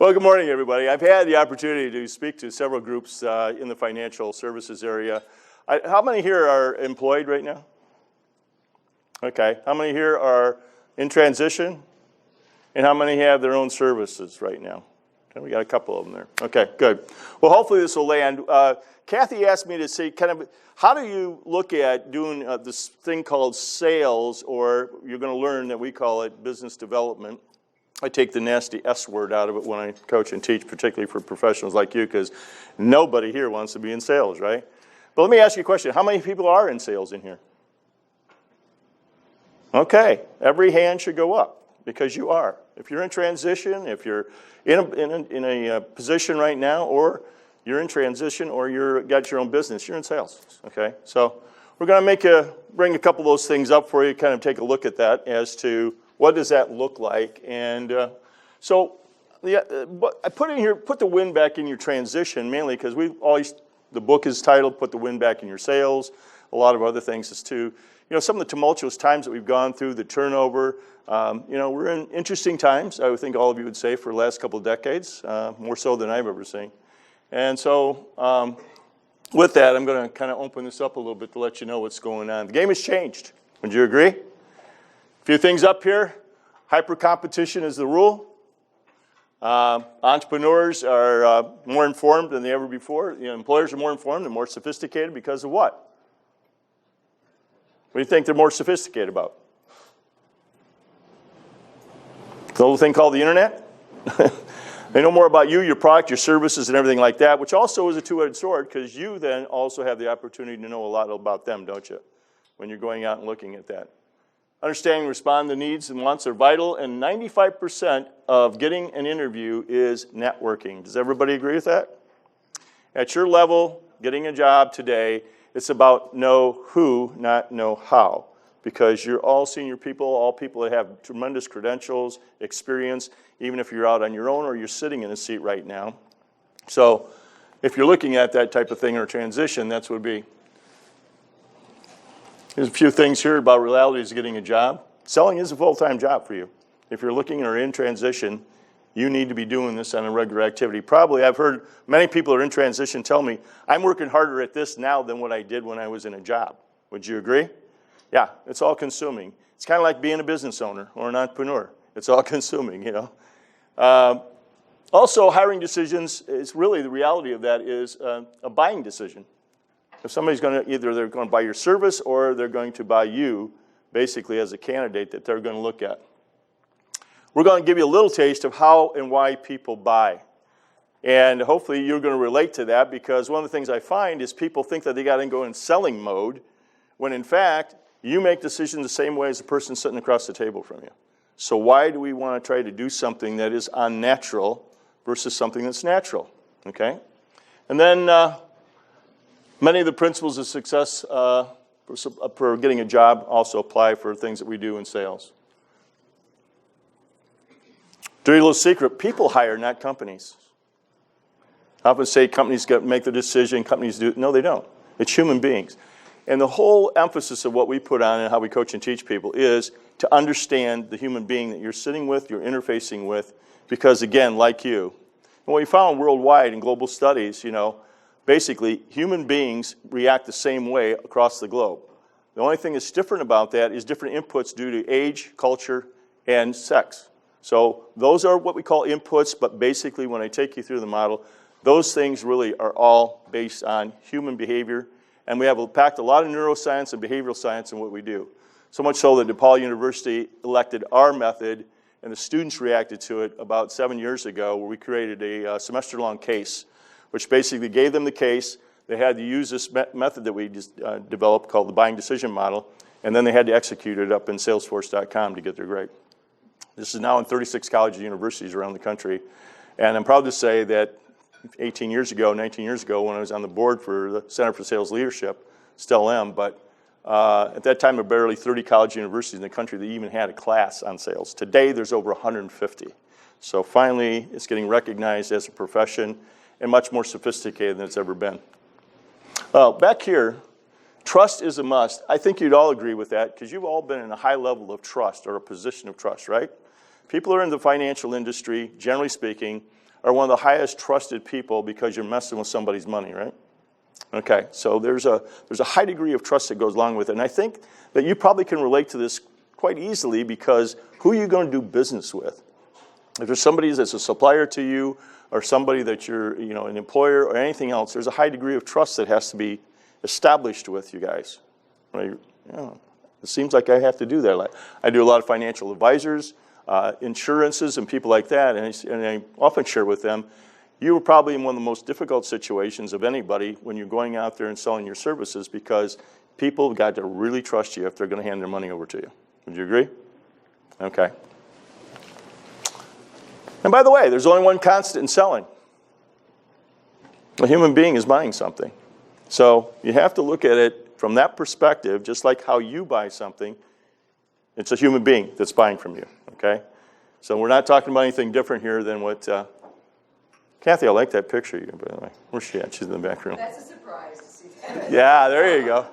Well, good morning, everybody. I've had the opportunity to speak to several groups in the financial services area. How many here are employed right now? Okay. How many here are in transition? And how many have their own services right now? Okay, we got a couple of them there. Okay, good. Well, hopefully this will land. Kathy asked me to say kind of, how do you look at doing this thing called sales, or you're going to learn that we call it business development. I take the nasty S word out of it when I coach and teach, particularly for professionals like you, because nobody here wants to be in sales, right? But let me ask you a question. How many people are in sales in here? Okay, every hand should go up, because you are. If you're in transition, if you're in a position right now, or you're in transition, or you've got your own business, you're in sales, okay? So we're going to bring a couple of those things up for you, kind of take a look at that as to what does that look like? And so I put in here, put the wind back in your transition, mainly because the book is titled Put the Wind Back in Your Sales. A lot of other things is too. Some of the tumultuous times that we've gone through, the turnover, we're in interesting times, I would think all of you would say, for the last couple of decades, more so than I've ever seen. And so with that, I'm going to kind of open this up a little bit to let you know what's going on. The game has changed. Would you agree? A few things up here. Hyper competition is the rule. Entrepreneurs are more informed than they ever before. Employers are more informed and more sophisticated because of what? What do you think they're more sophisticated about? The little thing called the internet? They know more about you, your product, your services, and everything like that, which also is a two-edged sword, because you then also have the opportunity to know a lot about them, don't you, when you're going out and looking at that. Understanding and responding to needs and wants are vital, and 95% of getting an interview is networking. Does everybody agree with that? At your level, getting a job today, it's about know who, not know how, because you're all senior people, all people that have tremendous credentials, experience, even if you're out on your own or you're sitting in a seat right now. So if you're looking at that type of thing or transition, that's what it would be. There's a few things here about realities of getting a job. Selling is a full-time job for you. If you're looking or in transition, you need to be doing this on a regular activity. Probably I've heard many people who are in transition tell me, I'm working harder at this now than what I did when I was in a job. Would you agree? Yeah, it's all consuming. It's kind of like being a business owner or an entrepreneur. It's all consuming, Also, hiring decisions, it's really the reality of that is a buying decision. If somebody's going to, either they're going to buy your service or they're going to buy you, basically as a candidate that they're going to look at. We're going to give you a little taste of how and why people buy. And hopefully you're going to relate to that, because one of the things I find is people think that they got to go in selling mode, when in fact, you make decisions the same way as the person sitting across the table from you. So why do we want to try to do something that is unnatural versus something that's natural, okay? And then many of the principles of success for getting a job also apply for things that we do in sales. Dirty little secret, people hire, not companies. I often say companies make the decision, companies do. No, they don't. It's human beings. And the whole emphasis of what we put on and how we coach and teach people is to understand the human being that you're sitting with, you're interfacing with, because again, like you. And what we found worldwide in global studies, basically human beings react the same way across the globe. The only thing that's different about that is different inputs due to age, culture, and sex. So those are what we call inputs, but basically when I take you through the model, those things really are all based on human behavior. And we have packed a lot of neuroscience and behavioral science in what we do. So much so that DePaul University elected our method, and the students reacted to it about 7 years ago, where we created a semester-long case, which basically gave them the case. They had to use this method that we developed called the buying decision model, and then they had to execute it up in Salesforce.com to get their grade. This is now in 36 colleges and universities around the country. And I'm proud to say that 19 years ago, when I was on the board for the Center for Sales Leadership, still am, but at that time there were barely 30 colleges and universities in the country that even had a class on sales. Today there's over 150. So finally it's getting recognized as a profession and much more sophisticated than it's ever been. Well, back here, trust is a must. I think you'd all agree with that, because you've all been in a high level of trust or a position of trust, right? People who are in the financial industry, generally speaking, are one of the highest trusted people because you're messing with somebody's money, right? Okay, so there's a high degree of trust that goes along with it. And I think that you probably can relate to this quite easily because who are you going to do business with? If there's somebody that's a supplier to you or somebody that you're, an employer or anything else, there's a high degree of trust that has to be established with you guys. Right? It seems like I have to do that. I do a lot of financial advisors, insurances, and people like that, and I often share with them, you were probably in one of the most difficult situations of anybody when you're going out there and selling your services because people have got to really trust you if they're going to hand their money over to you. Would you agree? Okay. And by the way, there's only one constant in selling. A human being is buying something. So you have to look at it from that perspective, just like how you buy something. It's a human being that's buying from you, okay? So we're not talking about anything different here than what... Kathy, I like that picture of you, by the way. Where's she at? She's in the back room. That's a surprise to see that. Yeah, there you go.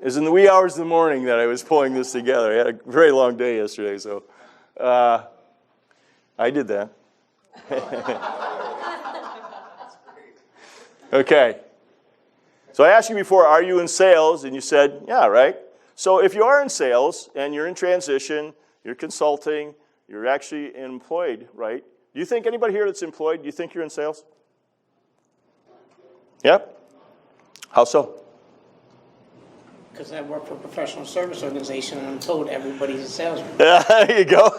It was in the wee hours of the morning that I was pulling this together. I had a very long day yesterday, so I did that. Okay. So I asked you before, are you in sales? And you said, yeah, right? So if you are in sales and you're in transition, you're consulting, you're actually employed, right? Do you think anybody here that's employed, do you think you're in sales? Yep. How so? Because I work for a professional service organization and I'm told everybody's a salesman. Yeah, there you go.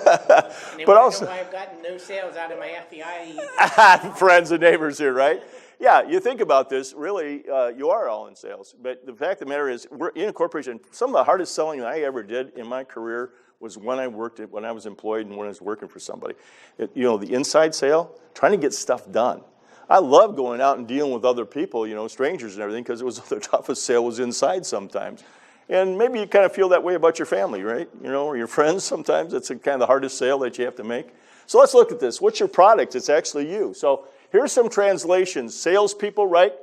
And But also, know why I've gotten no sales out of my FEI. friends and neighbors here, right? Yeah, you think about this, really, you are all in sales. But the fact of the matter is, we're in a corporation. Some of the hardest selling that I ever did in my career was when I was employed and when I was working for somebody. The inside sale, trying to get stuff done. I love going out and dealing with other people, strangers and everything, because it was the toughest sale was inside sometimes. And maybe you kind of feel that way about your family, right? Or your friends sometimes. It's kind of the hardest sale that you have to make. So let's look at this. What's your product? It's actually you. So here's some translations. Salespeople, right?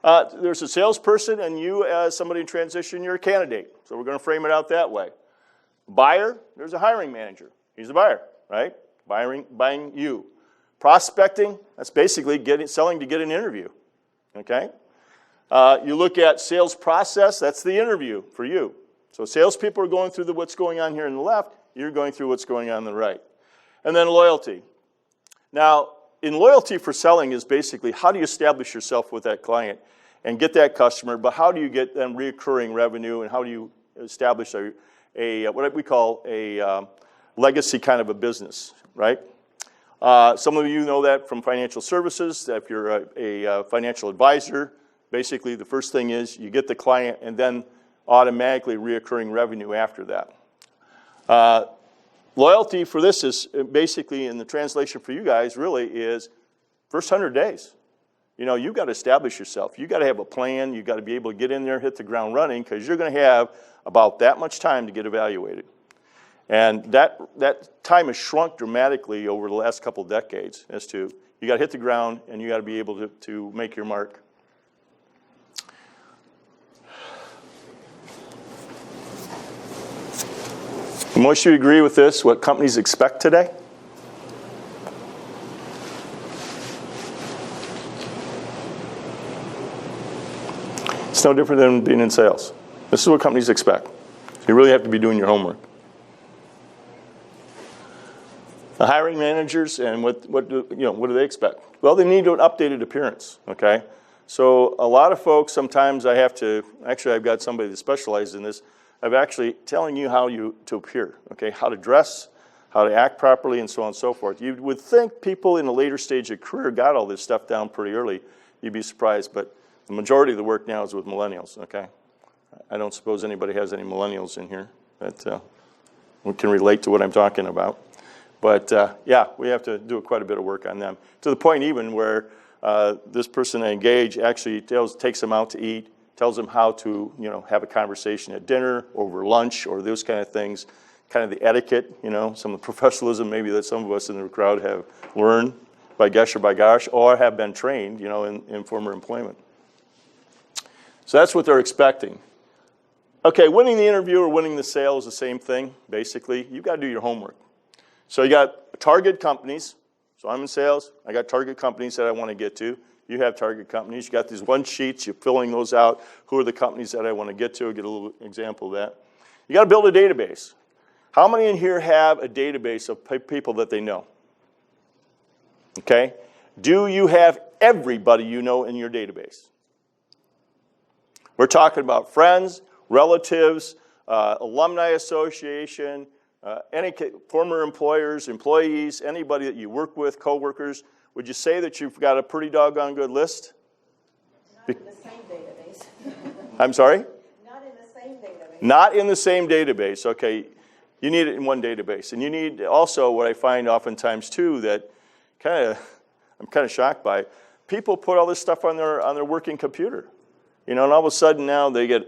There's a salesperson, and you as somebody in transition, you're a candidate. So we're going to frame it out that way. Buyer, there's a hiring manager. He's the buyer, right? Buying you. Prospecting, that's basically selling to get an interview, okay? You look at sales process, that's the interview for you. So salespeople are going through what's going on here on the left, you're going through what's going on the right. And then loyalty. Now, in loyalty for selling is basically how do you establish yourself with that client and get that customer, but how do you get them recurring revenue and how do you establish what we call a legacy kind of a business, right? Some of you know that from financial services, that if you're a financial advisor, basically the first thing is you get the client and then automatically reoccurring revenue after that. Loyalty for this is basically, in the translation for you guys, really is first 100 days. You've got to establish yourself. You've got to have a plan. You've got to be able to get in there, hit the ground running, because you're going to have about that much time to get evaluated. And that time has shrunk dramatically over the last couple decades as to you got to hit the ground and you got to be able to make your mark. And most of you agree with this, what companies expect today? It's no different than being in sales. This is what companies expect. You really have to be doing your homework. The hiring managers, and what do they expect? Well, they need an updated appearance, okay? So a lot of folks, sometimes I've got somebody that specializes in this, of actually telling you how to appear, okay? How to dress, how to act properly, and so on and so forth. You would think people in a later stage of career got all this stuff down pretty early. You'd be surprised, but the majority of the work now is with millennials, okay? I don't suppose anybody has any millennials in here that can relate to what I'm talking about. But yeah, we have to do quite a bit of work on them. To the point even where this person I engage actually takes them out to eat, tells them how to have a conversation at dinner, over lunch, or those kind of things, kind of the etiquette, some of the professionalism maybe that some of us in the crowd have learned by gush or by gosh, or have been trained, in former employment. So that's what they're expecting. Okay, winning the interview or winning the sale is the same thing, basically. You've got to do your homework. So you got target companies. So I'm in sales. I got target companies that I want to get to. You have target companies. You got these one sheets. You're filling those out. Who are the companies that I want to get to? I'll get a little example of that. You got to build a database. How many in here have a database of people that they know? Okay. Do you have everybody you know in your database? We're talking about friends, relatives, alumni association, any former employers, employees, anybody that you work with, coworkers. Would you say that you've got a pretty doggone good list? Not in the same database. I'm sorry? Not in the same database. Not in the same database. Okay. You need it in one database. And you need also what I find oftentimes too that I'm kind of shocked by. People put all this stuff on their working computer. You know, and all of a sudden now they get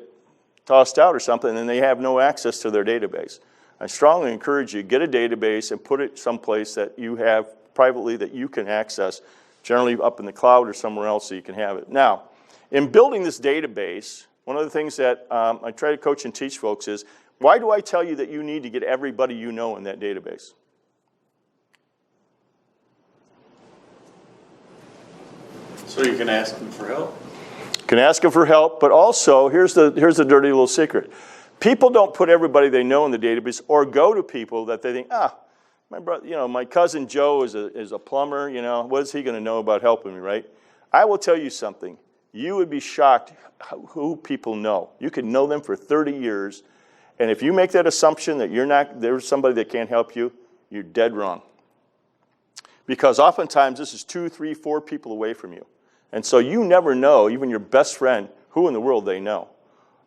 tossed out or something and they have no access to their database. I strongly encourage you, get a database and put it someplace that you have privately that you can access, generally up in the cloud or somewhere else so you can have it. Now, in building this database, one of the things that I try to coach and teach folks is, why do I tell you that you need to get everybody you know in that database? So you can ask them for help. You can ask them for help, but also, here's the dirty little secret. People don't put everybody they know in the database or go to people that they think, my brother, you know, my cousin Joe is a plumber, you know, what is he going to know about helping me, right? I will tell you something. You would be shocked who people know. You could know them for 30 years, and if you make that assumption that there's somebody that can't help you, you're dead wrong. Because oftentimes this is 2, 3, 4 people away from you. And so you never know, even your best friend, who in the world they know.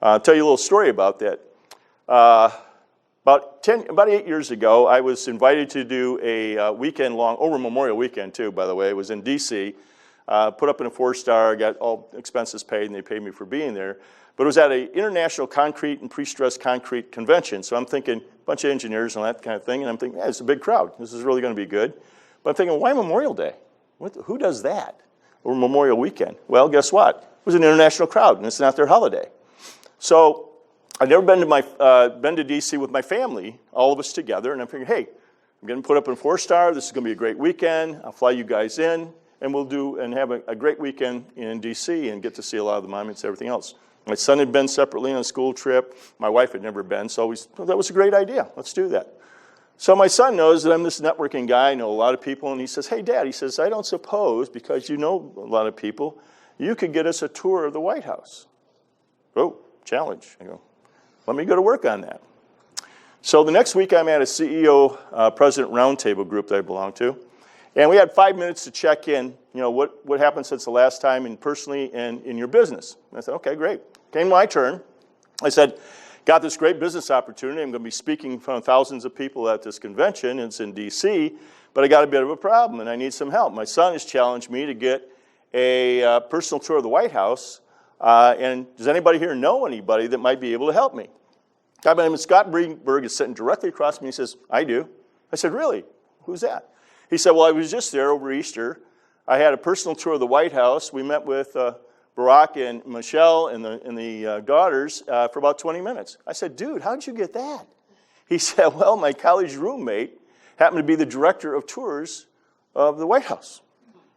I'll tell you a little story about that. About 8 years ago, I was invited to do a weekend-long, over Memorial Weekend too, by the way. It was in D.C., put up in a 4-star, got all expenses paid, and they paid me for being there. But it was at an international concrete and pre-stressed concrete convention. So I'm thinking, a bunch of engineers and that kind of thing, and I'm thinking, yeah, it's a big crowd. This is really going to be good. But I'm thinking, why Memorial Day? Who does that? Or Memorial Weekend? Well, guess what? It was an international crowd, and it's not their holiday. So I've never been to D.C. with my family, all of us together, and I'm thinking, hey, I'm getting put up in 4-star. This is going to be a great weekend. I'll fly you guys in, and we'll have a great weekend in D.C. and get to see a lot of the monuments and everything else. My son had been separately on a school trip. My wife had never been, so that was a great idea. Let's do that. So my son knows that I'm this networking guy. I know a lot of people, and he says, hey, Dad, he says, I don't suppose, because you know a lot of people, you could get us a tour of the White House. Oh, challenge. I go, let me go to work on that. So the next week I'm at a CEO President Roundtable group that I belong to, and we had 5 minutes to check in, you know, what happened since the last time, and personally and in your business. And I said, okay, great. Came my turn. I said, got this great business opportunity. I'm going to be speaking in front of thousands of people at this convention. It's in D.C., but I got a bit of a problem, and I need some help. My son has challenged me to get a personal tour of the White House, and does anybody here know anybody that might be able to help me? A guy by the name of Scott Greenberg is sitting directly across from me. He says, I do. I said, really? Who's that? He said, well, I was just there over Easter. I had a personal tour of the White House. We met with Barack and Michelle and the daughters for about 20 minutes. I said, dude, how'd you get that? He said, well, my college roommate happened to be the director of tours of the White House.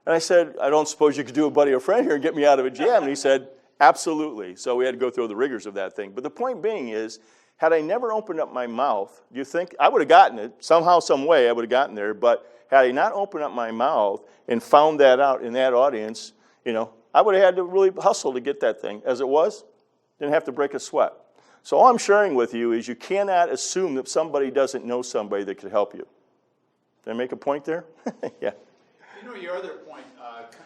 And I said, I don't suppose you could do a buddy or friend here and get me out of a jam. And he said, absolutely. So we had to go through the rigors of that thing. But the point being is, had I never opened up my mouth, do you think I would have gotten it? Somehow, some way, I would have gotten there. But had I not opened up my mouth and found that out in that audience, you know, I would have had to really hustle to get that thing. As it was, didn't have to break a sweat. So all I'm sharing with you is you cannot assume that somebody doesn't know somebody that could help you. Did I make a point there? Yeah. You know, your other point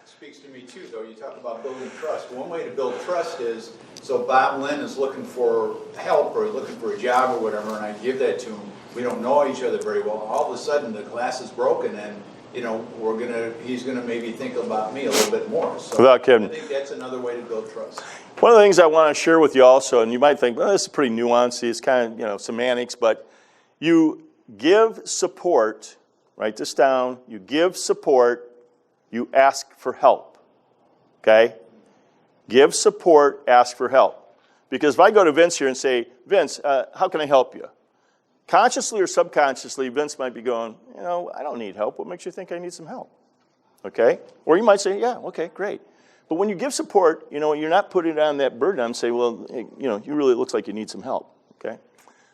speaks to me too, though. You talk about building trust. One way to build trust is, so Bob Lynn is looking for help or looking for a job or whatever, and I give that to him. We don't know each other very well. All of a sudden, the glass is broken, and you know, he's gonna maybe think about me a little bit more. So without kidding. I think that's another way to build trust. One of the things I want to share with you also, and you might think, well, this is pretty nuanced. It's kind of, you know, semantics, but you give support. Write this down. You give support. You ask for help. Okay? Give support. Ask for help. Because if I go to Vince here and say, Vince, how can I help you? Consciously or subconsciously, Vince might be going, I don't need help. What makes you think I need some help? Okay? Or you might say, yeah, okay, great. But when you give support, you're not putting it on that burden. I'm saying, well, you really looks like you need some help. Okay?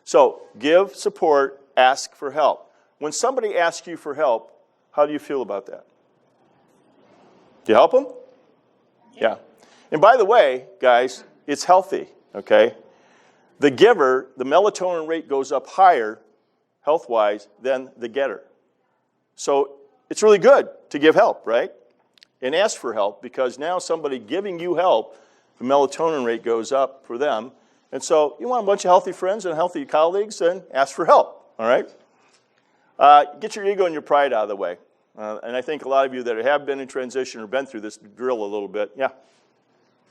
So give support, ask for help. When somebody asks you for help, how do you feel about that? Do you help them? Yeah. And by the way, guys, it's healthy, okay? The giver, the melatonin rate goes up higher, health-wise, than the getter. So it's really good to give help, right? And ask for help, because now somebody giving you help, the melatonin rate goes up for them. And so you want a bunch of healthy friends and healthy colleagues, then ask for help, all right? Get your ego and your pride out of the way. And I think a lot of you that have been in transition or been through this drill a little bit. Yeah?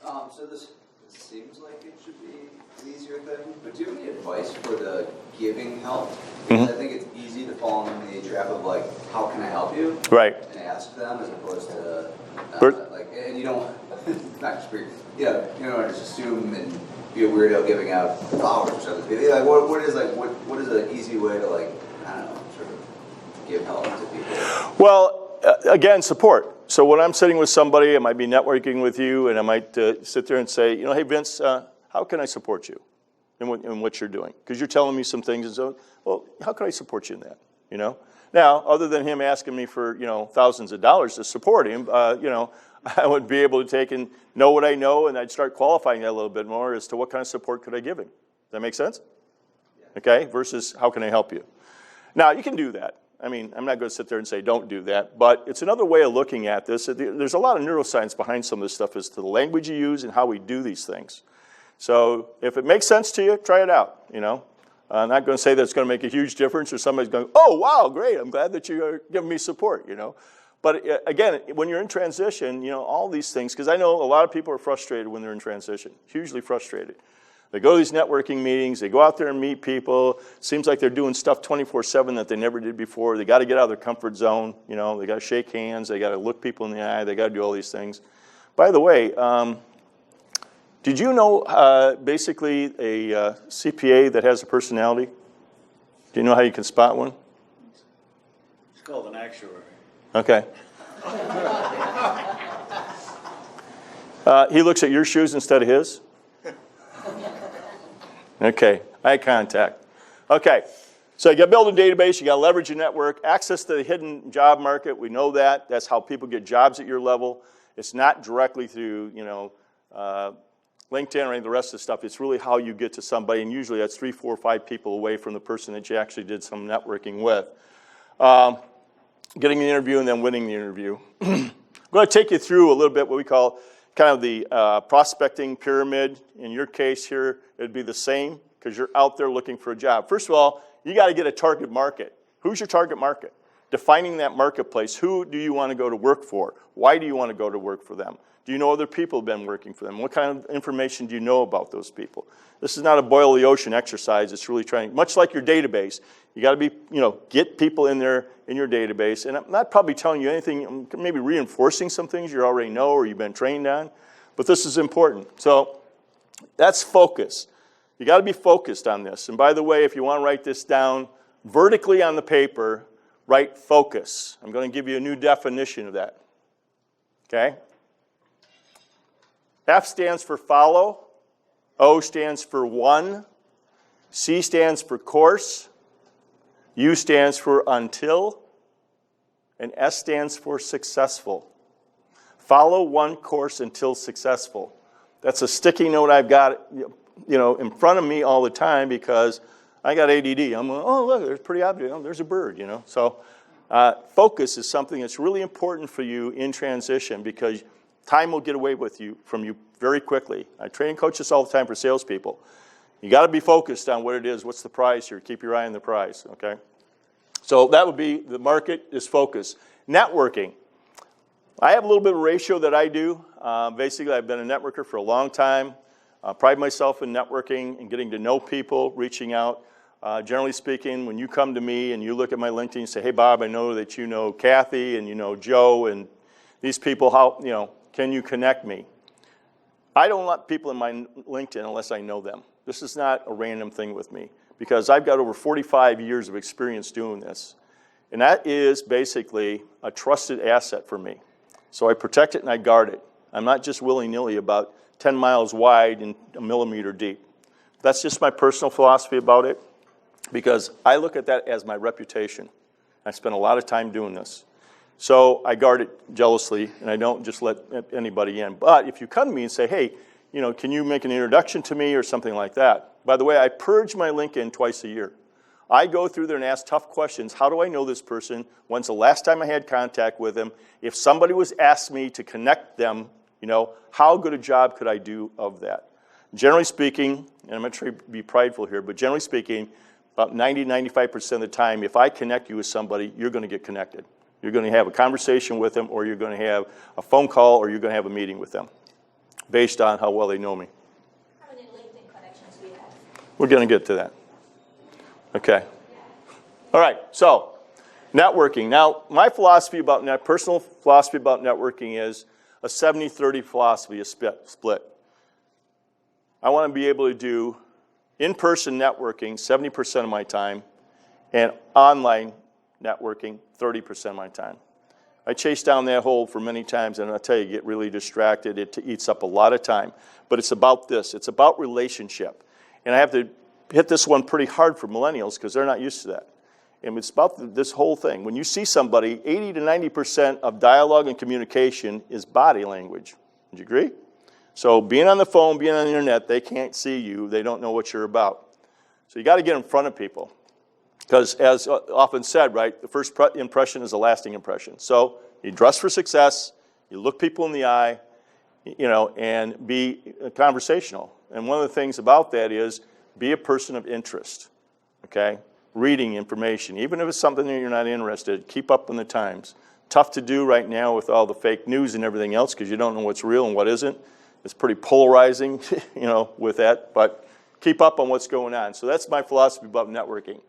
So this seems like it should be an easier thing, but do you have any advice for the giving help? Because I think it's easy to fall into the trap of like, how can I help you? Right. And ask them as opposed to Bert? and you don't, not just you don't just assume and be a weirdo giving out flowers or something. Like, what is an easy way to like, I don't know, sort of give help to people? Well, again, support. So when I'm sitting with somebody, I might be networking with you, and I might sit there and say, hey, Vince, how can I support you in what you're doing? Because you're telling me some things, and so, well, how can I support you in that? Now, other than him asking me for thousands of dollars to support him, I would be able to take and know what I know, and I'd start qualifying that a little bit more as to what kind of support could I give him. Does that make sense? Yeah. Okay, versus how can I help you? Now, you can do that. I mean, I'm not going to sit there and say don't do that, but it's another way of looking at this. There's a lot of neuroscience behind some of this stuff as to the language you use and how we do these things. So if it makes sense to you, try it out, I'm not going to say that it's going to make a huge difference or somebody's going, oh, wow, great, I'm glad that you're giving me support, But again, when you're in transition, all these things, because I know a lot of people are frustrated when they're in transition, hugely frustrated. They go to these networking meetings, they go out there and meet people. Seems like they're doing stuff 24/7 that they never did before. They got to get out of their comfort zone. They got to shake hands. They got to look people in the eye. They got to do all these things. By the way, did you know basically a CPA that has a personality? Do you know how you can spot one? It's called an actuary. Okay. He looks at your shoes instead of his? Okay, eye contact. Okay, so you got to build a database, you got to leverage your network, access to the hidden job market, we know that. That's how people get jobs at your level. It's not directly through, LinkedIn or any of the rest of the stuff. It's really how you get to somebody, and usually that's 3, 4, 5 people away from the person that you actually did some networking with. Getting the interview and then winning the interview. I'm going to take you through a little bit what we call kind of the prospecting pyramid. In your case here, it'd be the same because you're out there looking for a job. First of all, you got to get a target market. Who's your target market? Defining that marketplace. Who do you want to go to work for? Why do you want to go to work for them? Do you know other people who have been working for them? What kind of information do you know about those people? This is not a boil the ocean exercise. It's really trying, much like your database, you got to be, get people in there in your database. And I'm not probably telling you anything, I'm maybe reinforcing some things you already know or you've been trained on, but this is important. So that's focus. You got to be focused on this. And by the way, if you want to write this down vertically on the paper, write focus. I'm going to give you a new definition of that. Okay? F stands for follow, O stands for one, C stands for course, U stands for until, and S stands for successful. Follow one course until successful. That's a sticky note I've got, in front of me all the time because I got ADD. I'm going, oh, look, there's pretty obvious. Oh, there's a bird, So focus is something that's really important for you in transition because time will get away from you very quickly. I train and coach this all the time for salespeople. You got to be focused on what it is. What's the prize here? Keep your eye on the prize, okay? So that would be the market is focus. Networking. I have a little bit of a ratio that I do. Basically, I've been a networker for a long time. Pride myself in networking and getting to know people, reaching out. Generally speaking, when you come to me and you look at my LinkedIn and say, hey, Bob, I know that you know Kathy and you know Joe and these people, how, can you connect me? I don't let people in my LinkedIn unless I know them. This is not a random thing with me. because I've got over 45 years of experience doing this. And that is basically a trusted asset for me. So I protect it and I guard it. I'm not just willy-nilly about 10 miles wide and a millimeter deep. That's just my personal philosophy about it, because I look at that as my reputation. I spend a lot of time doing this. So I guard it jealously, and I don't just let anybody in. But if you come to me and say, hey, you know, can you make an introduction to me or something like that? By the way, I purge my LinkedIn twice a year. I go through there and ask tough questions. How do I know this person? When's the last time I had contact with them? If somebody was asked me to connect them, you know, how good a job could I do of that? Generally speaking, and I'm not trying to be prideful here, but generally speaking, about 90-95% of the time, if I connect you with somebody, you're going to get connected. You're going to have a conversation with them, or you're going to have a phone call, or you're going to have a meeting with them, based on how well they know me. How many LinkedIn connections do you have? We're going to get to that. Okay. All right, so networking. Now, my philosophy about personal philosophy about networking is a 70-30 philosophy, a split. I want to be able to do in-person networking 70% of my time, and online networking 30% of my time. I chase down that hole for many times, and I'll tell you, get really distracted. It eats up a lot of time. But it's about this. It's about relationship. And I have to hit this one pretty hard for millennials because they're not used to that. And it's about this whole thing. When you see somebody, 80 to 90% of dialogue and communication is body language. Would you agree? So being on the phone, being on the internet, they can't see you. They don't know what you're about. So you got to get in front of people. Because as often said, right, the first impression is a lasting impression. So you dress for success, you look people in the eye, you know, and be conversational. And one of the things about that is be a person of interest, okay? Reading information, even if it's something that you're not interested in, keep up on the times. Tough to do right now with all the fake news and everything else because you don't know what's real and what isn't. It's pretty polarizing, you know, with that, but keep up on what's going on. So that's my philosophy about networking.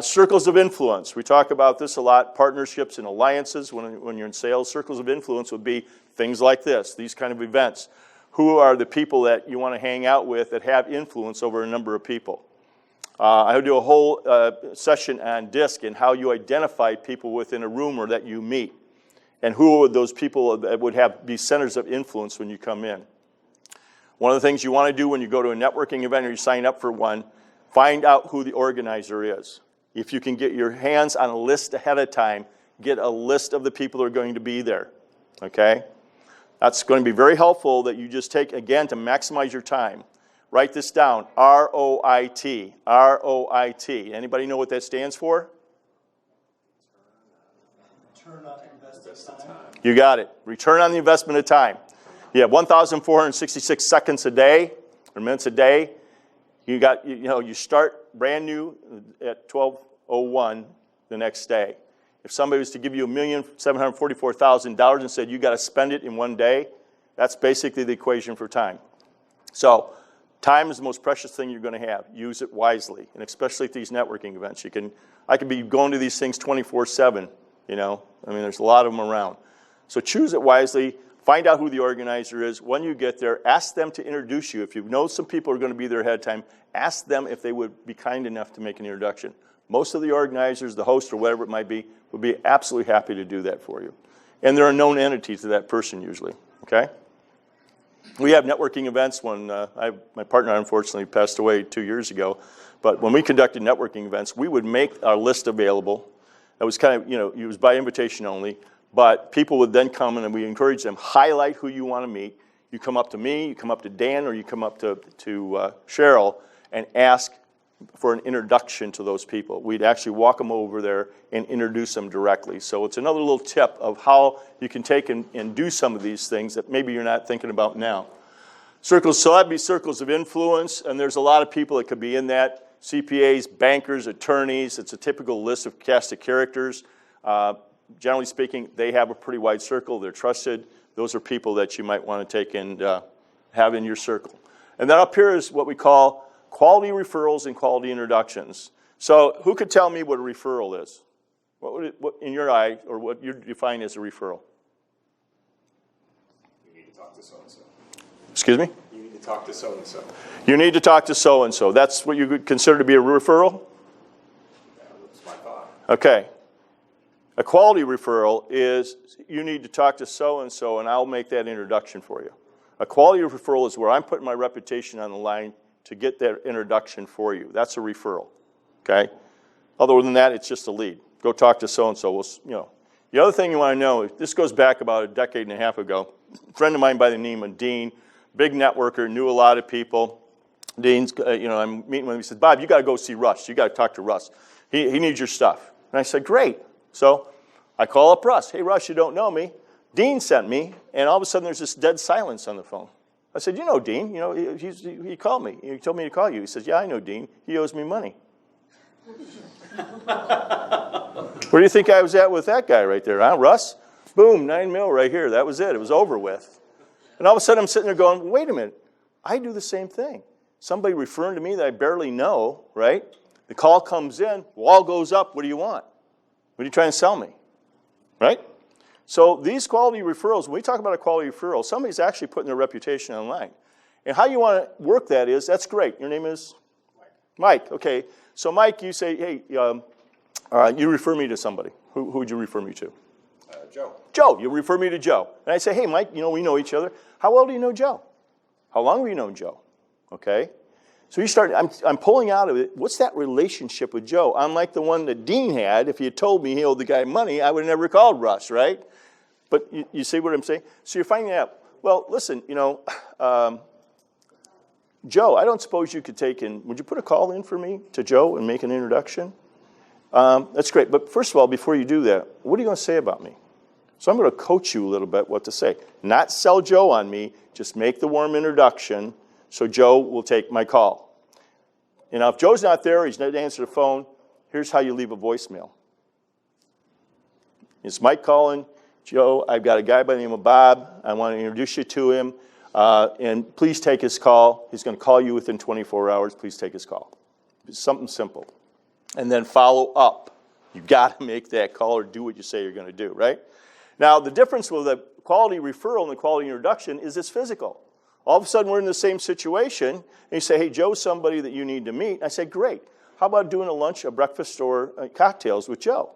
Circles of influence. We talk about this a lot, partnerships and alliances when you're in sales. Circles of influence would be things like this, these kind of events. Who are the people that you want to hang out with that have influence over a number of people? I would do a whole session on DISC and how you identify people within a room or that you meet. And who are those people that would be centers of influence when you come in. One of the things you want to do when you go to a networking event or you sign up for one, find out who the organizer is. If you can get your hands on a list ahead of time, get a list of the people that are going to be there, okay? That's going to be very helpful that you just take, again, to maximize your time. Write this down, ROIT, ROIT. Anybody know what that stands for? Return on invested time. You got it. Return on the investment of time. You have 1,466 seconds a day, or minutes a day. You start brand new at 12:01 the next day. If somebody was to give you $1,744,000 and said you got to spend it in one day, that's basically the equation for time. So time is the most precious thing you're going to have. Use it wisely, and especially at these networking events. I could be going to these things 24/7. You know, I mean, there's a lot of them around. So choose it wisely. Find out who the organizer is. When you get there, ask them to introduce you. If you know some people are going to be there ahead of time, ask them if they would be kind enough to make an introduction. Most of the organizers, the host or whatever it might be, would be absolutely happy to do that for you. And they're a known entity to that person usually, okay? We have networking events when my partner unfortunately passed away 2 years ago. But when we conducted networking events, we would make our list available. It was kind of, you know, it was by invitation only. But people would then come in and we encourage them, highlight who you want to meet. You come up to me, you come up to Dan, or you come up to Cheryl and ask for an introduction to those people. We'd actually walk them over there and introduce them directly. So it's another little tip of how you can take and do some of these things that maybe you're not thinking about now. Circles, so that'd be circles of influence, and there's a lot of people that could be in that. CPAs, bankers, attorneys, it's a typical list of cast of characters. Generally speaking, they have a pretty wide circle. They're trusted. Those are people that you might want to take and have in your circle. And then up here is what we call quality referrals and quality introductions. So who could tell me what a referral is? What in your eye, or what you define as a referral? You need to talk to so-and-so. Excuse me? You need to to talk to so-and-so. You need to talk to so-and-so. That's what you would consider to be a referral? That's my thought. Okay. A quality referral is you need to talk to so-and-so and I'll make that introduction for you. A quality referral is where I'm putting my reputation on the line to get that introduction for you. That's a referral, okay? Other than that, it's just a lead. Go talk to so-and-so. Well, you know. The other thing you want to know, this goes back about a decade and a half ago. A friend of mine by the name of Dean, big networker, knew a lot of people. Dean's, I'm meeting with him. He said, Bob, you got to go see Russ. You got to talk to Russ. He needs your stuff. And I said, great. So I call up Russ. Hey, Russ, you don't know me. Dean sent me, and all of a sudden there's this dead silence on the phone. I said, you know Dean. You know, he called me. He told me to call you. He says, yeah, I know Dean. He owes me money. Where do you think I was at with that guy right there, huh, Russ? Boom, $9 million right here. That was it. It was over with. And all of a sudden I'm sitting there going, wait a minute. I do the same thing. Somebody referring to me that I barely know, right? The call comes in, wall goes up. What do you want? What are you trying to sell me, right? So these quality referrals, when we talk about a quality referral, somebody's actually putting their reputation online. And how you want to work that is, that's great. Your name is? Mike. Okay. So Mike, you say, hey, you refer me to somebody. Who would you refer me to? Joe. Joe. You refer me to Joe. And I say, hey, Mike, we know each other. How well do you know Joe? How long have you known Joe? Okay. So you start, I'm pulling out of it, what's that relationship with Joe? Unlike the one that Dean had, if he had told me he owed the guy money, I would have never called Russ, right? But you see what I'm saying? So you're finding out, well, listen, Joe, I don't suppose you could would you put a call in for me to Joe and make an introduction? That's great. But first of all, before you do that, what are you going to say about me? So I'm going to coach you a little bit what to say. Not sell Joe on me, just make the warm introduction so Joe will take my call. And now if Joe's not there, he's not answering the phone, here's how you leave a voicemail. It's Mike calling. Joe, I've got a guy by the name of Bob. I want to introduce you to him. And please take his call. He's going to call you within 24 hours. Please take his call. It's something simple. And then follow up. You've got to make that call or do what you say you're going to do, right? Now, the difference with a quality referral and a quality introduction is it's physical. All of a sudden, we're in the same situation, and you say, hey, Joe's somebody that you need to meet. I say, great. How about doing a lunch, a breakfast, or cocktails with Joe?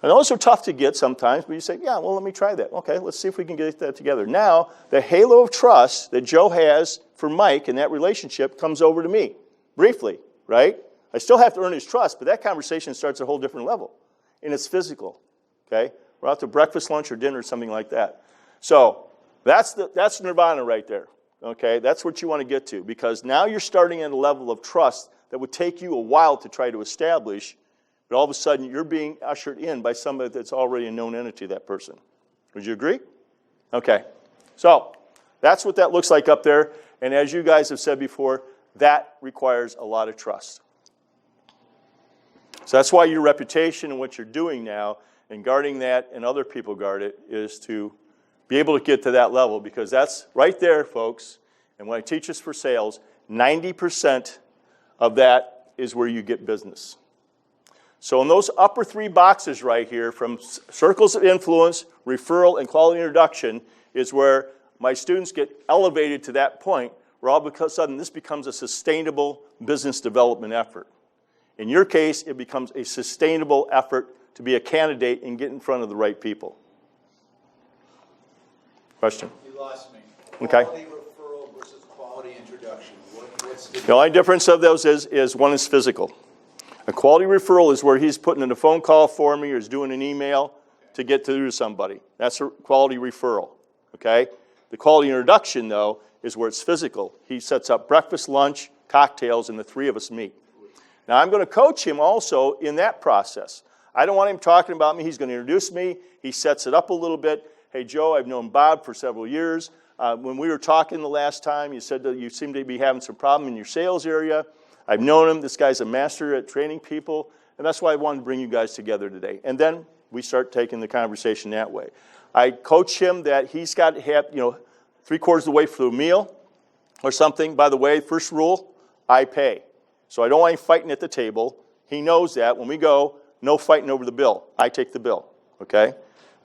And those are tough to get sometimes, but you say, yeah, well, let me try that. Okay, let's see if we can get that together. Now, the halo of trust that Joe has for Mike in that relationship comes over to me, briefly, right? I still have to earn his trust, but that conversation starts at a whole different level, and it's physical, okay? We're out to breakfast, lunch, or dinner, something like that. So that's nirvana right there, okay? That's what you want to get to, because now you're starting at a level of trust that would take you a while to try to establish. But all of a sudden, you're being ushered in by somebody that's already a known entity, that person. Would you agree? Okay. So that's what that looks like up there. And as you guys have said before, that requires a lot of trust. So that's why your reputation and what you're doing now and guarding that and other people guard it is to be able to get to that level, because that's right there, folks. And when I teach this for sales, 90% of that is where you get business. So in those upper three boxes right here, from circles of influence, referral, and quality introduction, is where my students get elevated to that point where all of a sudden this becomes a sustainable business development effort. In your case, it becomes a sustainable effort to be a candidate and get in front of the right people. Question? You lost me. Okay. Quality referral versus quality introduction. What's The only difference of those is one is physical. A quality referral is where he's putting in a phone call for me or is doing an email to get through to somebody. That's a quality referral, okay? The quality introduction, though, is where it's physical. He sets up breakfast, lunch, cocktails, and the three of us meet. Now, I'm going to coach him also in that process. I don't want him talking about me. He's going to introduce me. He sets it up a little bit. Hey, Joe, I've known Bob for several years. When we were talking the last time, you said that you seem to be having some problem in your sales area. I've known him. This guy's a master at training people, and that's why I wanted to bring you guys together today. And then we start taking the conversation that way. I coach him that he's got to have, 3/4 of the way through a meal or something. By the way, first rule, I pay. So I don't want him fighting at the table. He knows that. When we go, no fighting over the bill. I take the bill, okay?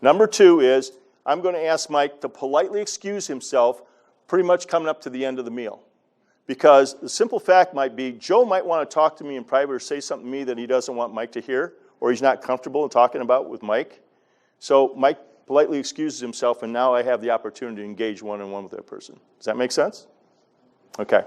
Number 2 is I'm going to ask Mike to politely excuse himself pretty much coming up to the end of the meal. Because the simple fact might be, Joe might want to talk to me in private or say something to me that he doesn't want Mike to hear, or he's not comfortable in talking about with Mike. So Mike politely excuses himself, and now I have the opportunity to engage one-on-one with that person. Does that make sense? Okay.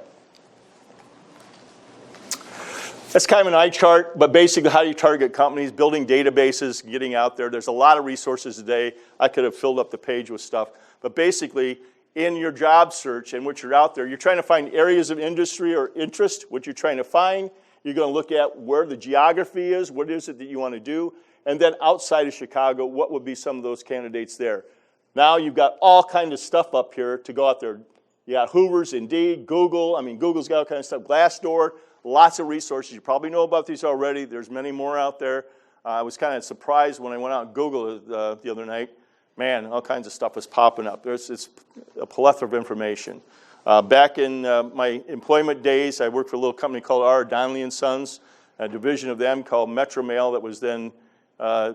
That's kind of an eye chart, but basically how do you target companies, building databases, getting out there. There's a lot of resources today. I could have filled up the page with stuff. But basically, in your job search and what you're out there, you're trying to find areas of industry or interest, what you're trying to find. You're going to look at where the geography is, what is it that you want to do, and then outside of Chicago, what would be some of those candidates there. Now you've got all kinds of stuff up here to go out there. You got Hoover's, Indeed, Google. I mean, Google's got all kinds of stuff. Glassdoor, lots of resources. You probably know about these already. There's many more out there. I was kind of surprised when I went out and Googled the other night. Man, all kinds of stuff was popping up. It's a plethora of information. Back in my employment days, I worked for a little company called R. Donnelly & Sons, a division of them called Metro Mail that was then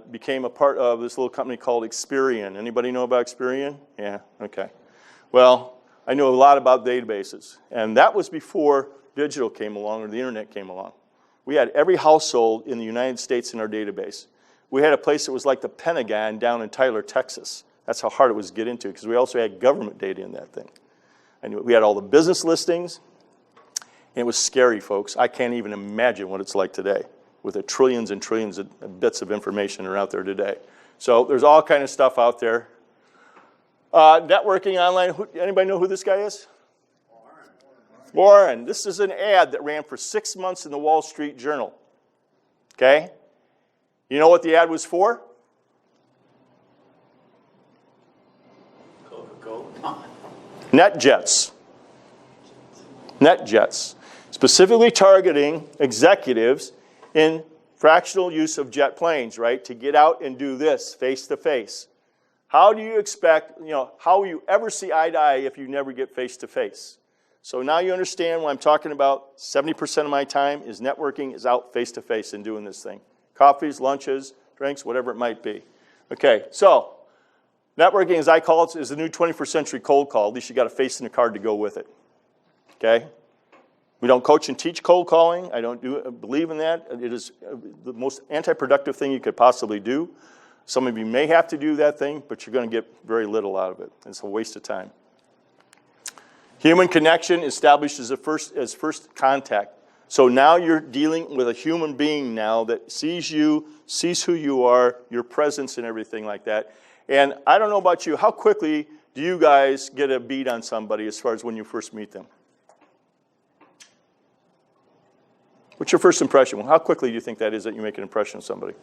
became a part of this little company called Experian. Anybody know about Experian? Yeah, okay. Well, I know a lot about databases, and that was before digital came along or the internet came along. We had every household in the United States in our database. We had a place that was like the Pentagon down in Tyler, Texas. That's how hard it was to get into because we also had government data in that thing. And we had all the business listings, and it was scary, folks. I can't even imagine what it's like today with the trillions and trillions of bits of information that are out there today. So there's all kind of stuff out there. Networking online, anybody know who this guy is? Warren. This is an ad that ran for 6 months in the Wall Street Journal. Okay? You know what the ad was for? Coca-Cola. NetJets. NetJets. Specifically targeting executives in fractional use of jet planes, right? To get out and do this face-to-face. How do you expect, how will you ever see eye to eye if you never get face-to-face? So now you understand what I'm talking about. 70% of my time is networking, is out face-to-face and doing this thing. Coffees, lunches, drinks, whatever it might be. Okay, so networking, as I call it, is the new 21st century cold call. At least you got a face and a card to go with it. Okay? We don't coach and teach cold calling. I don't believe in that. It is the most anti-productive thing you could possibly do. Some of you may have to do that thing, but you're going to get very little out of it. It's a waste of time. Human connection established as first contact. So now you're dealing with a human being now that sees you, sees who you are, your presence and everything like that. And I don't know about you, how quickly do you guys get a beat on somebody as far as when you first meet them? What's your first impression? Well, how quickly do you think that is that you make an impression on somebody?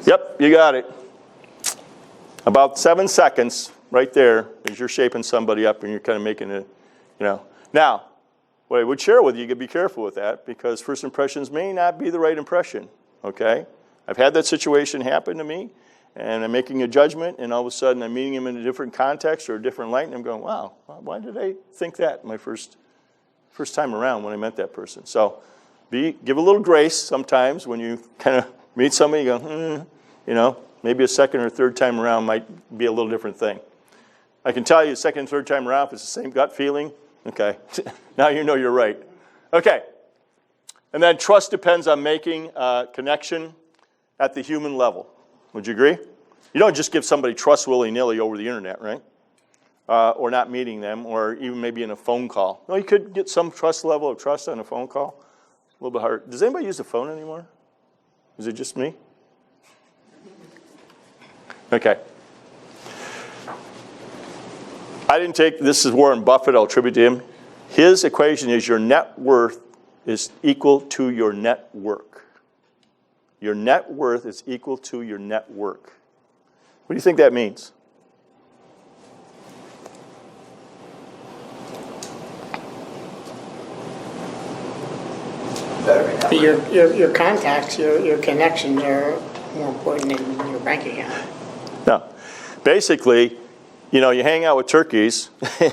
Yep, you got it. About 7 seconds right there as you're shaping somebody up and you're kind of making it, Now, what I would share with you, you could be careful with that because first impressions may not be the right impression, okay? I've had that situation happen to me and I'm making a judgment and all of a sudden I'm meeting him in a different context or a different light and I'm going, wow, why did I think that my first time around when I met that person? So give a little grace sometimes when you kind of meet somebody, you go, maybe a second or third time around might be a little different thing. I can tell you second and third time around, if it's the same gut feeling, okay, now you know you're right. Okay, and then trust depends on making a connection at the human level. Would you agree? You don't just give somebody trust willy-nilly over the internet, right? Or not meeting them, or even maybe in a phone call. No, you could get some level of trust on a phone call. A little bit hard. Does anybody use the phone anymore? Is it just me? Okay. This is Warren Buffett, I'll attribute to him. His equation is your net worth is equal to your net work. Your net worth is equal to your net work. What do you think that means? Your contacts, your connections are more important than your bank account. No. Basically, you hang out with turkeys,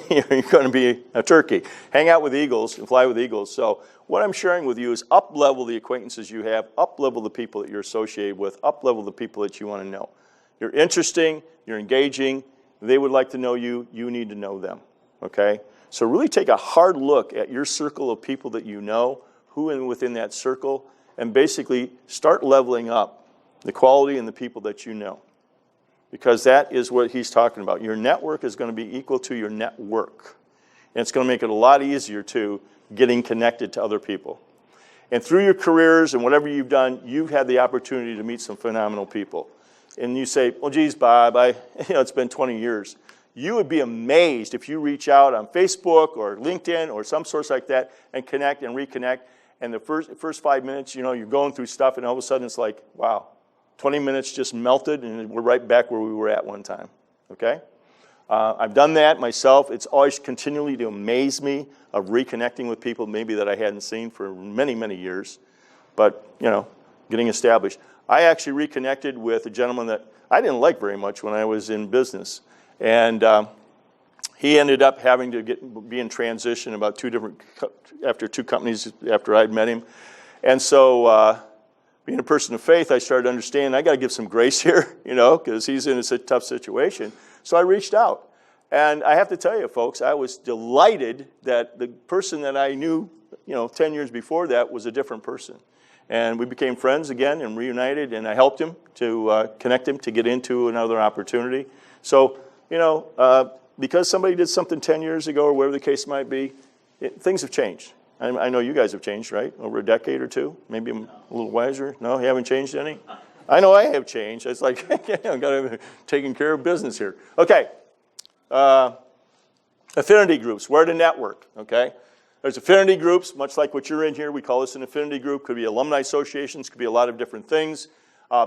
you're going to be a turkey. Hang out with eagles and fly with eagles. So what I'm sharing with you is up-level the acquaintances you have, up-level the people that you're associated with, up-level the people that you want to know. You're interesting, you're engaging, they would like to know you, you need to know them, okay? So really take a hard look at your circle of people that you know, who in within that circle, and basically start leveling up the quality and the people that you know. Because that is what he's talking about. Your network is going to be equal to your net work. And it's going to make it a lot easier, too, getting connected to other people. And through your careers and whatever you've done, you've had the opportunity to meet some phenomenal people. And you say, well, geez, Bob, it's been 20 years. You would be amazed if you reach out on Facebook or LinkedIn or some source like that and connect and reconnect. And the first 5 minutes, you're going through stuff, and all of a sudden it's like, wow, 20 minutes just melted, and we're right back where we were at one time, okay? I've done that myself. It's always continually to amaze me of reconnecting with people maybe that I hadn't seen for many, many years, but, getting established. I actually reconnected with a gentleman that I didn't like very much when I was in business, and he ended up having to be in transition about after two companies after I'd met him. And so being a person of faith, I started understanding I got to give some grace here, because he's in a tough situation. So I reached out. And I have to tell you, folks, I was delighted that the person that I knew, 10 years before that was a different person. And we became friends again and reunited, and I helped him to connect him to get into another opportunity. So, because somebody did something 10 years ago or whatever the case might be, things have changed. I know you guys have changed, right? Over a decade or two? Maybe I'm a little wiser? No, you haven't changed any? I know I have changed. It's like, I've got to taking care of business here. Okay. Affinity groups, where to network, okay? There's affinity groups, much like what you're in here. We call this an affinity group. Could be alumni associations, could be a lot of different things.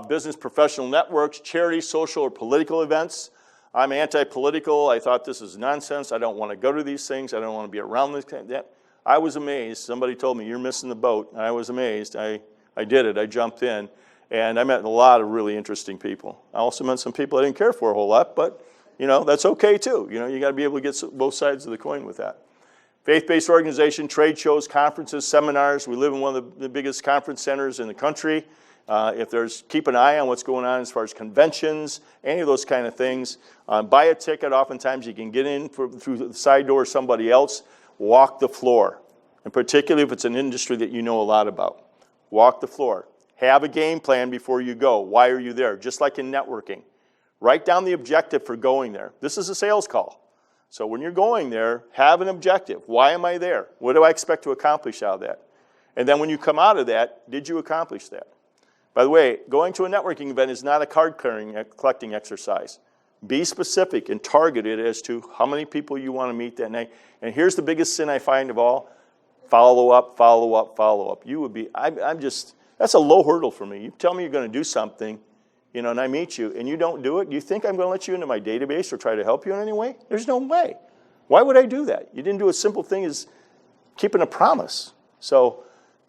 Business professional networks, charity, social, or political events. I'm anti-political. I thought this is nonsense. I don't want to go to these things. I don't want to be around this kind of that. I was amazed. Somebody told me, you're missing the boat. I was amazed. I did it. I jumped in. And I met a lot of really interesting people. I also met some people I didn't care for a whole lot, but, that's okay too. You got to be able to get both sides of the coin with that. Faith-based organization, trade shows, conferences, seminars. We live in one of the biggest conference centers in the country. Keep an eye on what's going on as far as conventions, any of those kind of things. Buy a ticket. Oftentimes you can get in through the side door of somebody else. Walk the floor, and particularly if it's an industry that you know a lot about. Walk the floor. Have a game plan before you go. Why are you there? Just like in networking. Write down the objective for going there. This is a sales call. So when you're going there, have an objective. Why am I there? What do I expect to accomplish out of that? And then when you come out of that, did you accomplish that? By the way, going to a networking event is not a card collecting exercise. Be specific and targeted as to how many people you want to meet that night. And here's the biggest sin I find of all. Follow up, follow up, follow up. That's a low hurdle for me. You tell me you're going to do something, and I meet you, and you don't do it. You think I'm going to let you into my database or try to help you in any way? There's no way. Why would I do that? You didn't do a simple thing as keeping a promise. So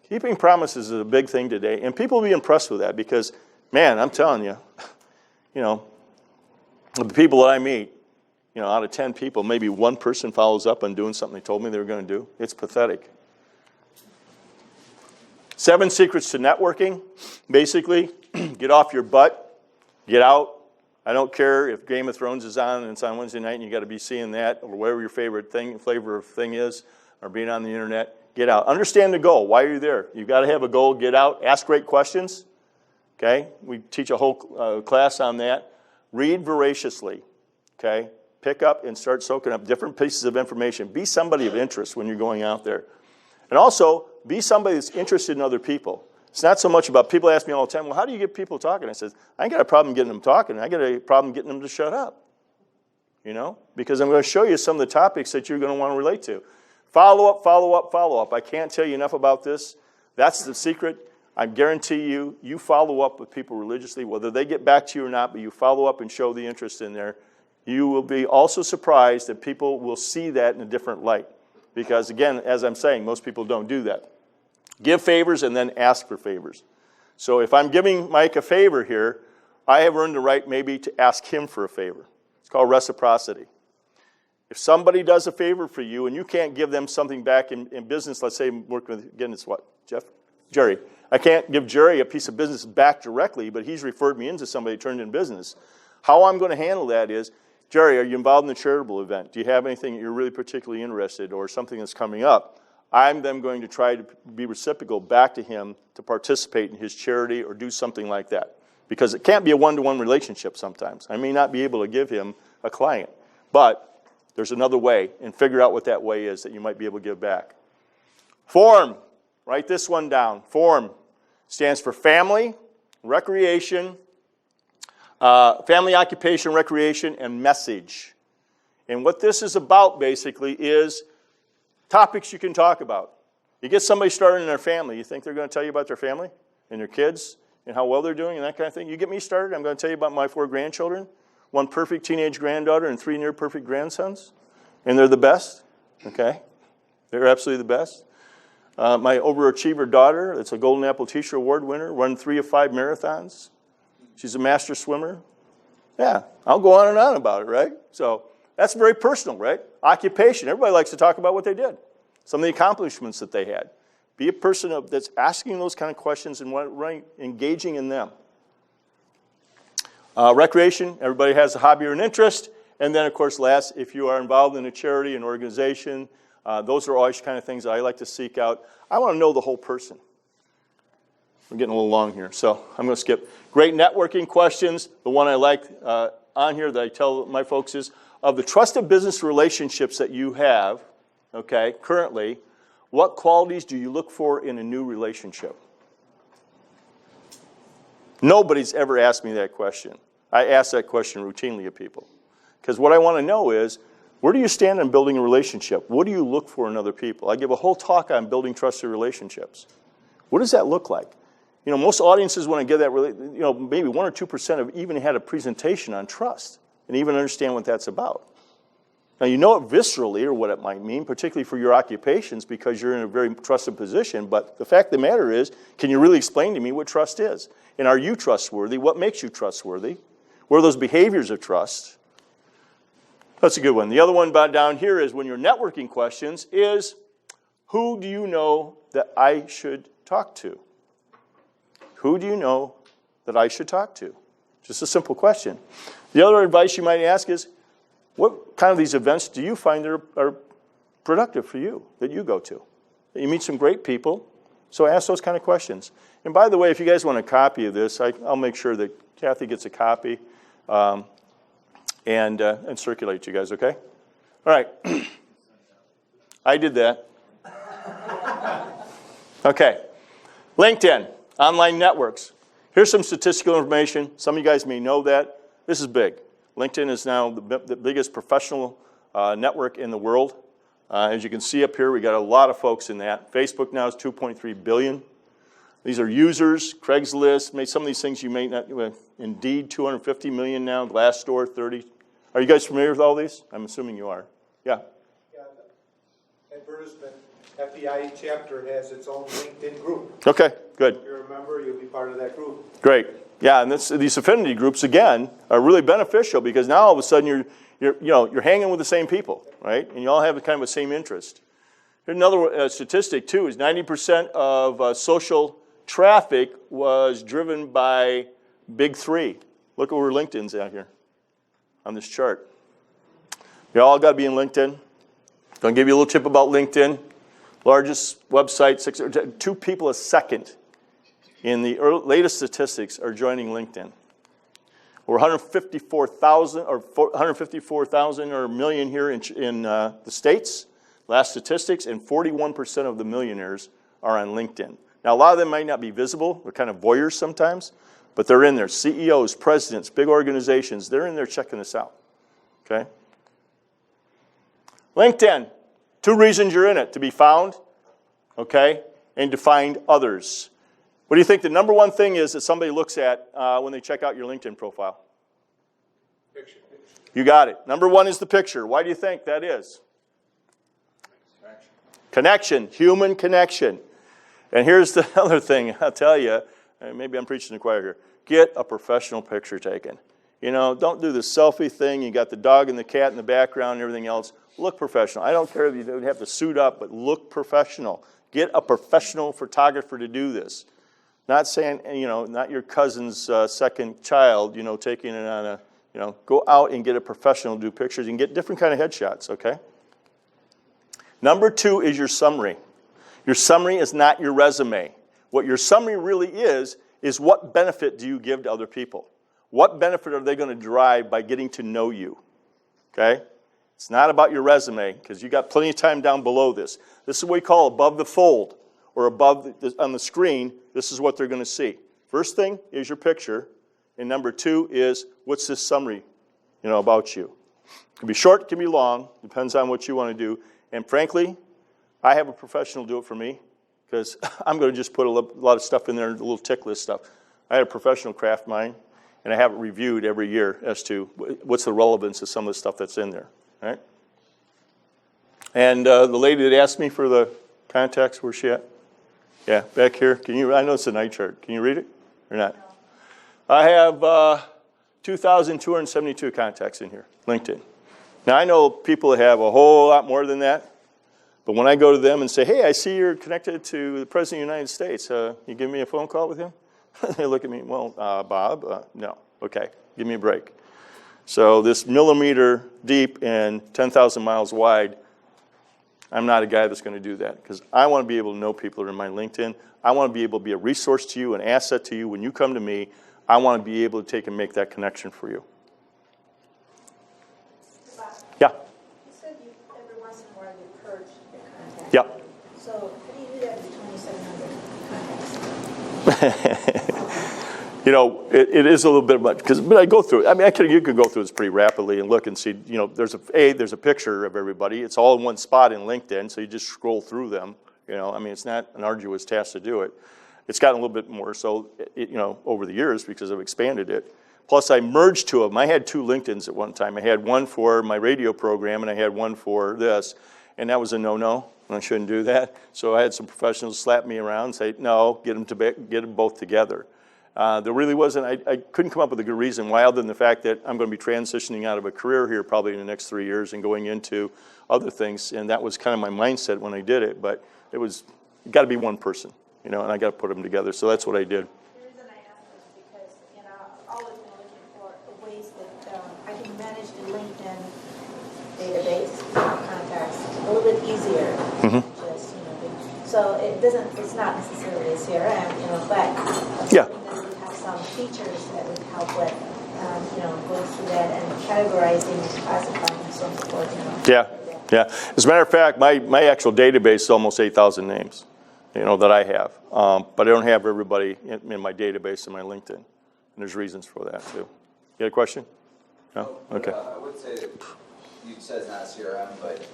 keeping promises is a big thing today, and people will be impressed with that because, man, I'm telling you, the people that I meet, out of 10 people, maybe one person follows up on doing something they told me they were going to do. It's pathetic. 7 secrets to networking. Basically, get off your butt, get out. I don't care if Game of Thrones is on and it's on Wednesday night and you got to be seeing that or whatever your favorite flavor of thing is, or being on the internet. Get out. Understand the goal. Why are you there? You've got to have a goal. Get out. Ask great questions. Okay? We teach a whole class on that. Read voraciously. Okay? Pick up and start soaking up different pieces of information. Be somebody of interest when you're going out there. And also, be somebody that's interested in other people. It's not so much about people ask me all the time, well, how do you get people talking? I says, I ain't got a problem getting them talking. I got a problem getting them to shut up. Because I'm going to show you some of the topics that you're going to want to relate to. Follow up, follow up, follow up. I can't tell you enough about this. That's the secret. I guarantee you follow up with people religiously, whether they get back to you or not, but you follow up and show the interest in there. You will be also surprised that people will see that in a different light. Because, again, as I'm saying, most people don't do that. Give favors and then ask for favors. So if I'm giving Mike a favor here, I have earned the right maybe to ask him for a favor. It's called reciprocity. If somebody does a favor for you and you can't give them something back in business, let's say I'm working with, again, it's what, Jeff? Jerry. I can't give Jerry a piece of business back directly, but he's referred me into somebody turned in business. How I'm going to handle that is, Jerry, are you involved in a charitable event? Do you have anything that you're really particularly interested or something that's coming up? I'm then going to try to be reciprocal back to him to participate in his charity or do something like that. Because it can't be a one-to-one relationship sometimes. I may not be able to give him a client, but there's another way, and figure out what that way is that you might be able to give back. FORM, write this one down. FORM stands for family, recreation, family, occupation, recreation, and message. And what this is about basically is topics you can talk about. You get somebody started in their family, you think they're going to tell you about their family and their kids and how well they're doing and that kind of thing. You get me started, I'm going to tell you about my 4 grandchildren, 1 perfect teenage granddaughter and 3 near perfect grandsons. And they're the best, okay? They're absolutely the best. My overachiever daughter, that's a Golden Apple Teacher Award winner, run 3 of 5 marathons. She's a master swimmer. Yeah, I'll go on and on about it, right? So that's very personal, right? Occupation, everybody likes to talk about what they did, some of the accomplishments that they had. Be a person that's asking those kind of questions and engaging in them. Recreation, everybody has a hobby or an interest. And then, of course, last, if you are involved in a charity, an organization, those are always kind of things that I like to seek out. I want to know the whole person. We're getting a little long here, so I'm going to skip. Great networking questions. The one I like on here that I tell my folks is, of the trusted business relationships that you have, okay, currently, what qualities do you look for in a new relationship? Nobody's ever asked me that question. I ask that question routinely of people. Because what I want to know is, where do you stand in building a relationship? What do you look for in other people? I give a whole talk on building trusted relationships. What does that look like? You know, most audiences want to give that, you know, maybe 1 or 2% have even had a presentation on trust and even understand what that's about. Now, you know it viscerally or what it might mean, particularly for your occupations because you're in a very trusted position, but the fact of the matter is, can you really explain to me what trust is? And are you trustworthy? What makes you trustworthy? What are those behaviors of trust? That's a good one. The other one down here is when you're networking questions is, who do you know that I should talk to? Who do you know that I should talk to? Just a simple question. The other advice you might ask is, what kind of these events do you find that are productive for you, that you go to? You meet some great people, so ask those kind of questions. And by the way, if you guys want a copy of this, I'll make sure that Kathy gets a copy and circulate to you guys, okay? All right. I did that. Okay. LinkedIn, online networks. Here's some statistical information. Some of you guys may know that. This is big. LinkedIn is now the biggest professional network in the world. As you can see up here, we got a lot of folks in that. Facebook now is 2.3 billion. These are users. Craigslist, some of these things you may not, Indeed, 250 million now. Glassdoor, 30. Are you guys familiar with all these? I'm assuming you are. Yeah. Yeah, the advertisement, FEI chapter has its own LinkedIn group. Okay, good. If you're a member, you'll be part of that group. Great. Yeah, and these affinity groups, again, are really beneficial because now all of a sudden you're hanging with the same people, right? And you all have kind of the same interest. Here's another statistic, too, is 90% of social traffic was driven by big 3. Look at where LinkedIn's at here on this chart. You all got to be in LinkedIn. Going to give you a little tip about LinkedIn. Largest website, 2 people a second in the latest statistics are joining LinkedIn. We're 154,000 or a million here in the States, last statistics, and 41% of the millionaires are on LinkedIn. Now, a lot of them might not be visible. They're kind of voyeurs sometimes, but they're in there. CEOs, presidents, big organizations, they're in there checking this out, okay? LinkedIn, 2 reasons you're in it: to be found, okay, and to find others. What do you think the number one thing is that somebody looks at when they check out your LinkedIn profile? Picture. You got it. Number 1 is the picture. Why do you think that is? Connection, human connection. And here's the other thing, I'll tell you, maybe I'm preaching to the choir here. Get a professional picture taken. You know, don't do the selfie thing. You got the dog and the cat in the background and everything else. Look professional. I don't care if you don't have to suit up, but look professional. Get a professional photographer to do this. Not saying, you know, not your cousin's second child, you know, taking it on a You know, go out and get a professional to do pictures and get different kind of headshots, okay? Number 2 is your summary. Your summary is not your resume. What your summary really is what benefit do you give to other people? What benefit are they going to derive by getting to know you? Okay? It's not about your resume, because you got plenty of time down below this. This is what we call above the fold, or above on the screen. This is what they're going to see. First thing is your picture, and number 2 is what's this summary, about you. It can be short, it can be long, depends on what you want to do. And frankly, I have a professional do it for me, because I'm going to just put a lot of stuff in there, a little tick list stuff. I had a professional craft mine, and I have it reviewed every year as to what's the relevance of some of the stuff that's in there. Right? And the lady that asked me for the contacts, where's she at? Yeah, back here. I know it's a night chart. Can you read it or not? I have 2,272 contacts in here, LinkedIn. Now, I know people that have a whole lot more than that, but when I go to them and say, hey, I see you're connected to the President of the United States, you give me a phone call with him? They look at me, well, Bob, no. Okay, give me a break. So this millimeter deep and 10,000 miles wide, I'm not a guy that's going to do that, because I want to be able to know people that are in my LinkedIn. I want to be able to be a resource to you, an asset to you. When you come to me, I want to be able to take and make that connection for you. Bob, Yeah. you said you every once in a while you purge your contacts. Yeah. So how do you do that with 2,700 contacts? It is a little bit much, but I go through it. I mean, you could go through this pretty rapidly and look and see, there's a picture of everybody. It's all in one spot in LinkedIn, so you just scroll through them. It's not an arduous task to do it. It's gotten a little bit more so, over the years, because I've expanded it. Plus, I merged 2 of them. I had 2 LinkedIns at one time. I had one for my radio program, and I had one for this, and that was a no-no. I shouldn't do that. So I had some professionals slap me around and say, no, get them both together. There really wasn't, I couldn't come up with a good reason why, other than the fact that I'm going to be transitioning out of a career here probably in the next 3 years and going into other things, and that was kind of my mindset when I did it, but it got to be one person, and I got to put them together, so that's what I did. The reason I ask is because, I've always been looking for ways that I can manage the LinkedIn database contacts a little bit easier. Just, so it's not necessarily a CRM, but Yeah. that we have some features that would help with, going through that and categorizing, classifying, and so forth. Yeah. As a matter of fact, my actual database is almost 8,000 names, that I have. But I don't have everybody in my database in my LinkedIn. And there's reasons for that, too. You got a question? No? Okay. I would say that you said it's not a CRM, but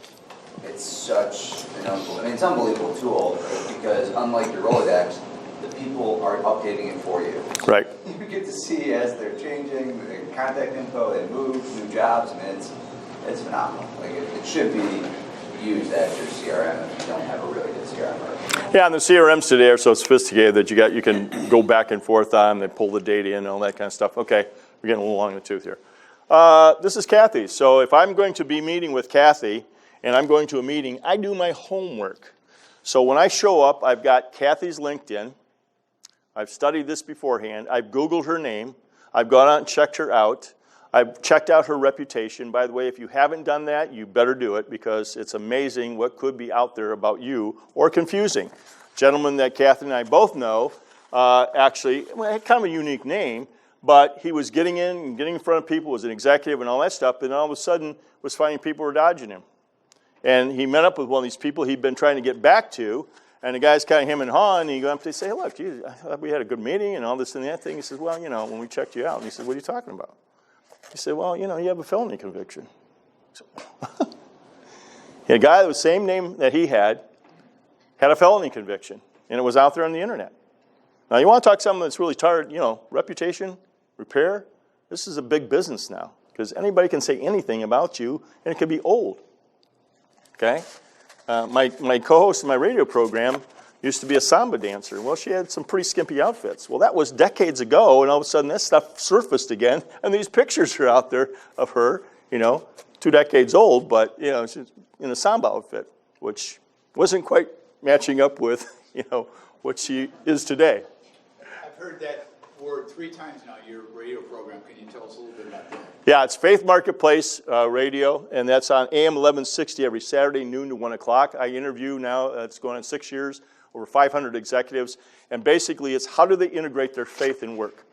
it's such an unbelievable tool, because unlike your Rolodex, the people are updating it for you. Right. You get to see as they're changing, their contact info, they move, new jobs, it's phenomenal. Like it should be used as your CRM if you don't have a really good CRM. Yeah, and the CRMs today are so sophisticated that you can go back and forth on, they pull the data in and all that kind of stuff. Okay, we're getting a little long in the tooth here. This is Kathy. So if I'm going to be meeting with Kathy, and I'm going to a meeting, I do my homework. So when I show up, I've got Kathy's LinkedIn. I've studied this beforehand. I've Googled her name. I've gone out and checked her out. I've checked out her reputation. By the way, if you haven't done that, you better do it, because it's amazing what could be out there about you, or confusing. Gentleman that Kathy and I both know, actually, had kind of a unique name, but he was getting in front of people, was an executive and all that stuff, and all of a sudden was finding people were dodging him. And he met up with one of these people he'd been trying to get back to, and the guy's kind of him and hawing, and he goes up to say, look, geez, I thought we had a good meeting and all this and that thing. He says, well, when we checked you out. And he said, what are you talking about? He said, well, you have a felony conviction. A guy with the same name that he had a felony conviction, and it was out there on the internet. Now, you want to talk to someone that's really tired, reputation, repair? This is a big business now, because anybody can say anything about you, and it can be old. Okay? My co-host in my radio program used to be a samba dancer. Well, she had some pretty skimpy outfits. Well, that was decades ago, and all of a sudden that stuff surfaced again, and these pictures are out there of her, 2 decades old, but, she's in a samba outfit, which wasn't quite matching up with, what she is today. I've heard that word 3 times now, your radio program. Can you tell us a little bit about that? Yeah, it's Faith Marketplace Radio, and that's on AM 1160 every Saturday, noon to 1 o'clock. I interview now, it's going on 6 years, over 500 executives, and basically it's how do they integrate their faith in work.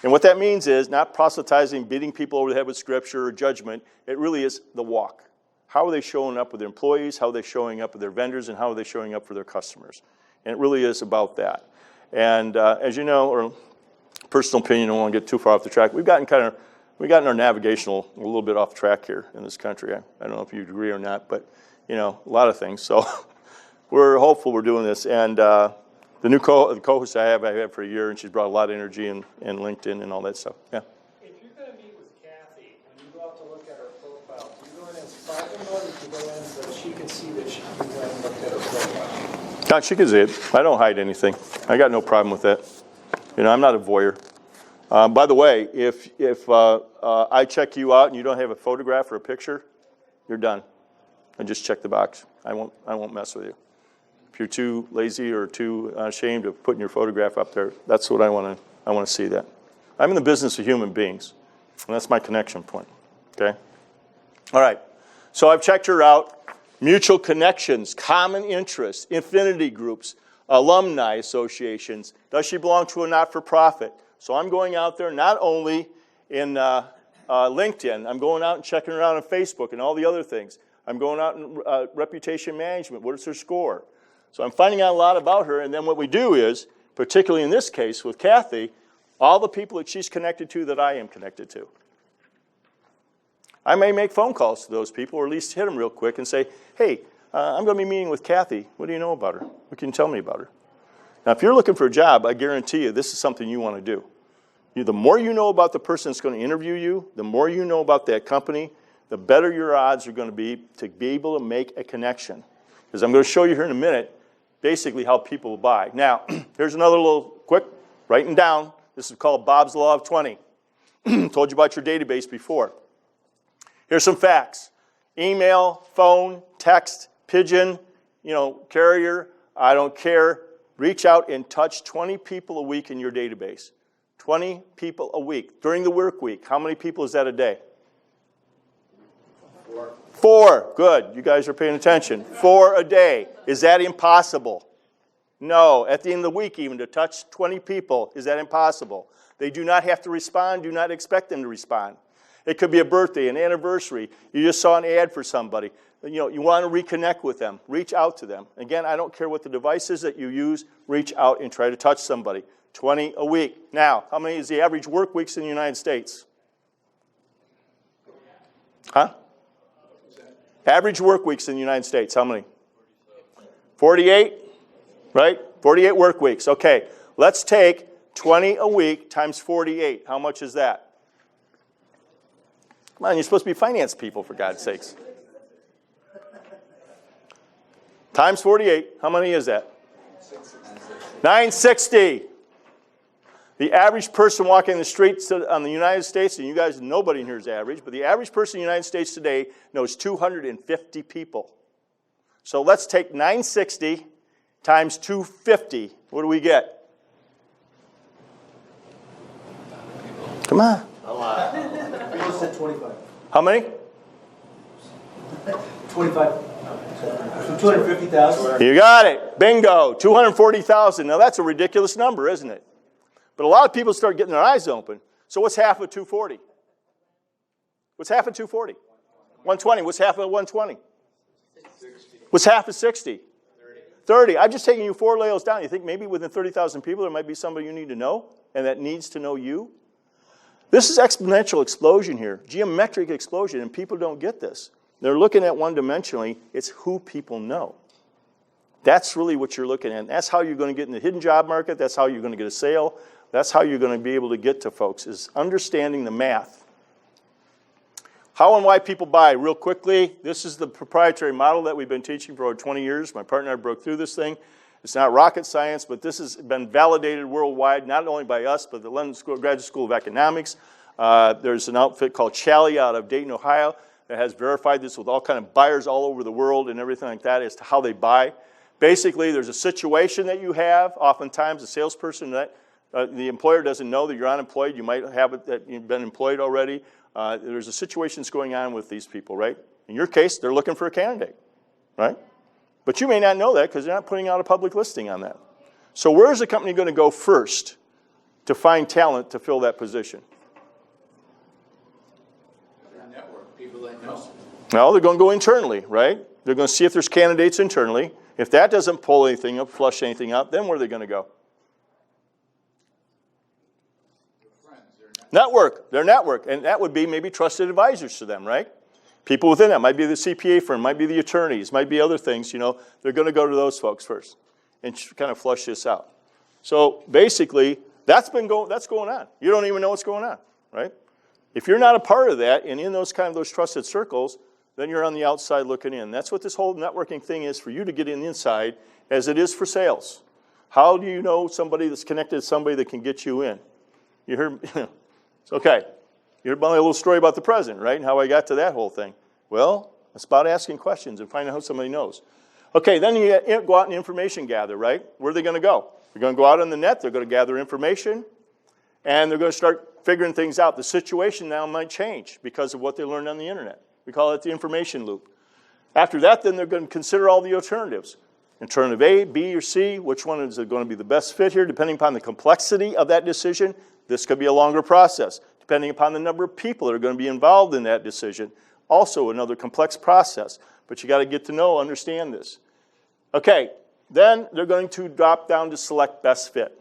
And what that means is not proselytizing, beating people over the head with scripture or judgment. It really is the walk. How are they showing up with their employees? How are they showing up with their vendors? And how are they showing up for their customers? And it really is about that. And as you know, or personal opinion, I don't want to get too far off the track. We've gotten our navigational a little bit off track here in this country. I don't know if you agree or not, but you know, a lot of things. So we're hopeful we're doing this. And the new co-host I have for a year, and she's brought a lot of energy and LinkedIn and all that stuff. Yeah. If you're going to meet with Kathy, when you go out to look at her profile, do you go in as private mode, or do you go in so that she can see that you went and looked at her profile? No, she can see it. I don't hide anything. I got no problem with that. You know, I'm not a voyeur. By the way, if I check you out and you don't have a photograph or a picture, you're done. I just check the box. I won't mess with you. If you're too lazy or too ashamed of putting your photograph up there, that's what I want to see that. I'm in the business of human beings, and that's my connection point, okay? All right, so I've checked her out. Mutual connections, common interests, affinity groups, alumni associations. Does she belong to a not-for-profit? So I'm going out there not only in LinkedIn, I'm going out and checking her out on Facebook and all the other things. I'm going out in reputation management. What is her score? So I'm finding out a lot about her, and then what we do is, particularly in this case with Kathy, all the people that she's connected to that I am connected to. I may make phone calls to those people, or at least hit them real quick and say, hey, I'm going to be meeting with Kathy. What do you know about her? What can you tell me about her? Now, if you're looking for a job, I guarantee you this is something you want to do. The more you know about the person that's going to interview you, the more you know about that company, the better your odds are going to be able to make a connection. Because I'm going to show you here in a minute basically how people buy. Now, here's another little quick writing down. This is called Bob's Law of 20. Told you about your database before. Here's some facts. Email, phone, text, pigeon, carrier, I don't care. Reach out and touch 20 people a week in your database. 20 people a week. During the work week, how many people is that a day? 4. Good. You guys are paying attention. 4 a day. Is that impossible? No. At the end of the week, even to touch 20 people, is that impossible? They do not have to respond. Do not expect them to respond. It could be a birthday, an anniversary. You just saw an ad for somebody. You want to reconnect with them. Reach out to them. Again, I don't care what the device is that you use. Reach out and try to touch somebody. 20 a week. Now, how many is the average work weeks in the United States? Huh? Average work weeks in the United States, how many? 48, right? 48 work weeks. Okay, let's take 20 a week times 48. How much is that? Come on, you're supposed to be finance people, for God's sakes. Times 48, how many is that? 960. The average person walking the streets on the United States, and you guys, nobody in here is average, but the average person in the United States today knows 250 people. So let's take 960 times 250. What do we get? Come on. A lot. You just said 25. How many? 25. So 250,000. You got it. Bingo. 240,000. Now that's a ridiculous number, isn't it? But a lot of people start getting their eyes open. So what's half of 240? What's half of 240? 120. What's half of 120? 60. What's half of 60? 30. I'm just taking you 4 layers down. You think maybe within 30,000 people there might be somebody you need to know and that needs to know you? This is exponential explosion here, geometric explosion, and people don't get this. They're looking at one-dimensionally. It's who people know. That's really what you're looking at. That's how you're going to get in the hidden job market. That's how you're going to get a sale. That's how you're going to be able to get to folks, is understanding the math. How and why people buy. Real quickly, this is the proprietary model that we've been teaching for over 20 years. My partner and I broke through this thing. It's not rocket science, but this has been validated worldwide, not only by us, but the London Graduate School of Economics. There's an outfit called Chally out of Dayton, Ohio, that has verified this with all kind of buyers all over the world and everything like that as to how they buy. Basically, there's a situation that you have. Oftentimes, a salesperson The employer doesn't know that you're unemployed. You might have it that you've been employed already. There's a situation that's going on with these people, right? In your case, they're looking for a candidate, right? But you may not know that because they're not putting out a public listing on that. So where's the company going to go first to find talent to fill that position? Their network, people they know. No, they're going to go internally, right? They're going to see if there's candidates internally. If that doesn't pull anything up, flush anything out, then where are they going to go? Network, their network. And that would be maybe trusted advisors to them, right? People within that. Might be the CPA firm, might be the attorneys, might be other things, you know. They're going to go to those folks first and kind of flush this out. So basically, that's going on. You don't even know what's going on, right? If you're not a part of that and in those trusted circles, then you're on the outside looking in. That's what this whole networking thing is for you to get in the inside as it is for sales. How do you know somebody that's connected to somebody that can get you in? You heard, it's okay. You heard about a little story about the president, right? And how I got to that whole thing. Well, it's about asking questions and finding out how somebody knows. Okay, then you go out and information gather, right? Where are they going to go? They're going to go out on the net. They're going to gather information. And they're going to start figuring things out. The situation now might change because of what they learned on the internet. We call it the information loop. After that, then they're going to consider all the alternatives. Alternative A, B, or C, which one is going to be the best fit here, depending upon the complexity of that decision. This could be a longer process. Depending upon the number of people that are going to be involved in that decision. Also another complex process. But you got to get to know, understand this. Okay, then they're going to drop down to select best fit.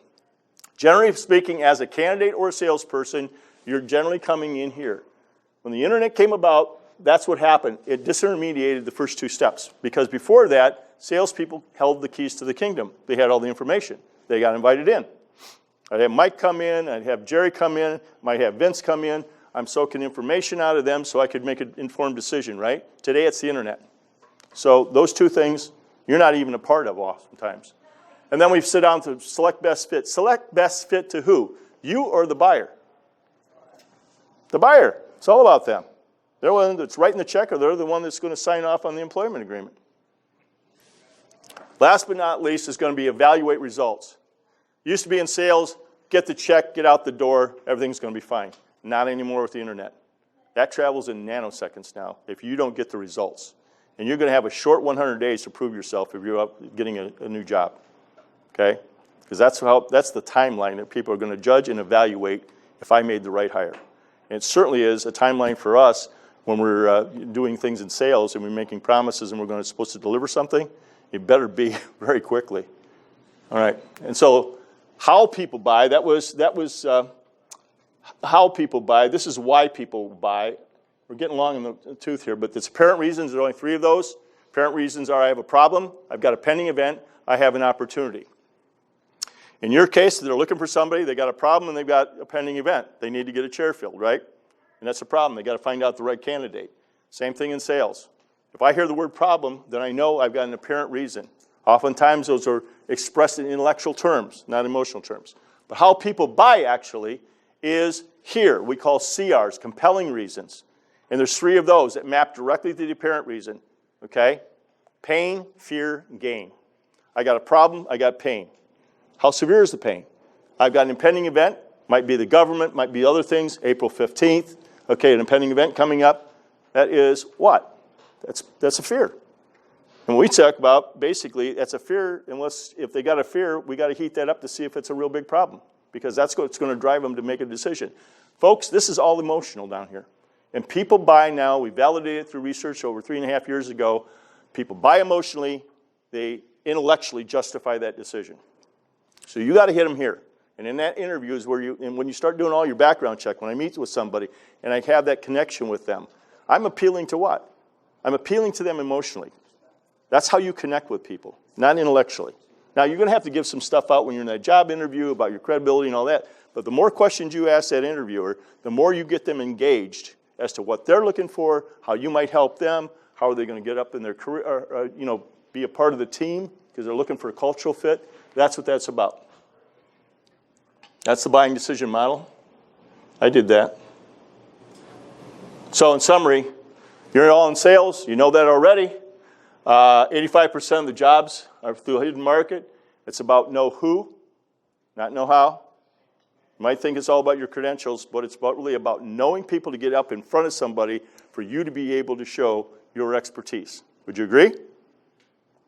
Generally speaking, as a candidate or a salesperson, you're generally coming in here. When the internet came about, that's what happened. It disintermediated the first two steps. Because before that, salespeople held the keys to the kingdom. They had all the information. They got invited in. I'd have Mike come in, I'd have Jerry come in, might have Vince come in. I'm soaking information out of them so I could make an informed decision, right? Today it's the internet. So those two things, you're not even a part of oftentimes. And then we sit down to select best fit. Select best fit to who? You or the buyer? The buyer. It's all about them. They're the one that's writing the check, or they're the one that's going to sign off on the employment agreement. Last but not least is going to be evaluate results. Used to be in sales, get the check, get out the door, everything's going to be fine. Not anymore with the internet. That travels in nanoseconds now if you don't get the results. And you're going to have a short 100 days to prove yourself if you're up getting a new job. Okay? Because that's the timeline that people are going to judge and evaluate if I made the right hire. And it certainly is a timeline for us when we're doing things in sales and we're making promises and we're supposed to deliver something. It better be very quickly. All right. And so how people buy, that was how people buy. This is why people buy. We're getting long in the tooth here, but it's apparent reasons. There are only 3 of those. Apparent reasons are I have a problem, I've got a pending event, I have an opportunity. In your case, they're looking for somebody, they got a problem, and they've got a pending event. They need to get a chair filled, right? And that's a problem. They got to find out the right candidate. Same thing in sales. If I hear the word problem, then I know I've got an apparent reason. Oftentimes, those are expressed in intellectual terms, not emotional terms. But how people buy, actually, is here. We call CRs, compelling reasons. And there's 3 of those that map directly to the apparent reason, okay? Pain, fear, gain. I got a problem, I got pain. How severe is the pain? I've got an impending event, might be the government, might be other things, April 15th. Okay, an impending event coming up. That is what? That's a fear. And we talk about, basically, that's a fear, unless if they got a fear, we got to heat that up to see if it's a real big problem. Because that's what's going to drive them to make a decision. Folks, this is all emotional down here. And people buy now, we validated it through research over 3.5 years ago. People buy emotionally, they intellectually justify that decision. So you got to hit them here. And in that interview is where and when you start doing all your background check, when I meet with somebody and I have that connection with them, I'm appealing to what? I'm appealing to them emotionally. That's how you connect with people, not intellectually. Now, you're going to have to give some stuff out when you're in that job interview about your credibility and all that. But the more questions you ask that interviewer, the more you get them engaged as to what they're looking for, how you might help them, how are they going to get up in their career, or be a part of the team because they're looking for a cultural fit. That's what that's about. That's the buying decision model. I did that. So in summary, you're all in sales. You know that already. 85% of the jobs are through a hidden market. It's about know who, not know how. You might think it's all about your credentials, but it's really about knowing people to get up in front of somebody for you to be able to show your expertise. Would you agree?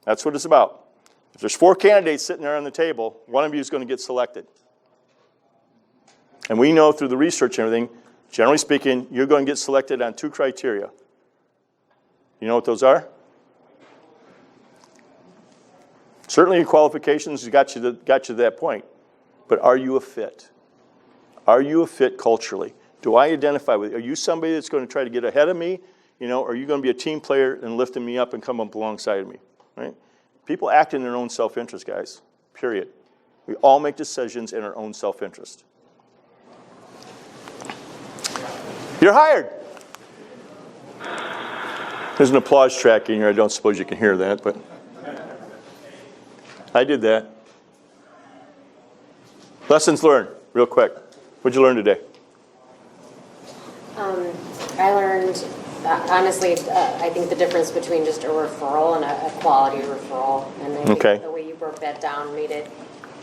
That's what it's about. If there's 4 candidates sitting there on the table, one of you is going to get selected. And we know through the research and everything, generally speaking, you're going to get selected on 2 criteria. You know what those are? Certainly your qualifications got you to that point. But are you a fit? Are you a fit culturally? Do I identify with you? Are you somebody that's going to try to get ahead of me? You know, are you going to be a team player and lifting me up and come up alongside of me? Right? People act in their own self-interest, guys. Period. We all make decisions in our own self-interest. You're hired. There's an applause track in here. I don't suppose you can hear that, but I did that. Lessons learned, real quick. What'd you learn today? I learned, honestly, I think the difference between just a referral and a quality referral. And I think the way you broke that down made it,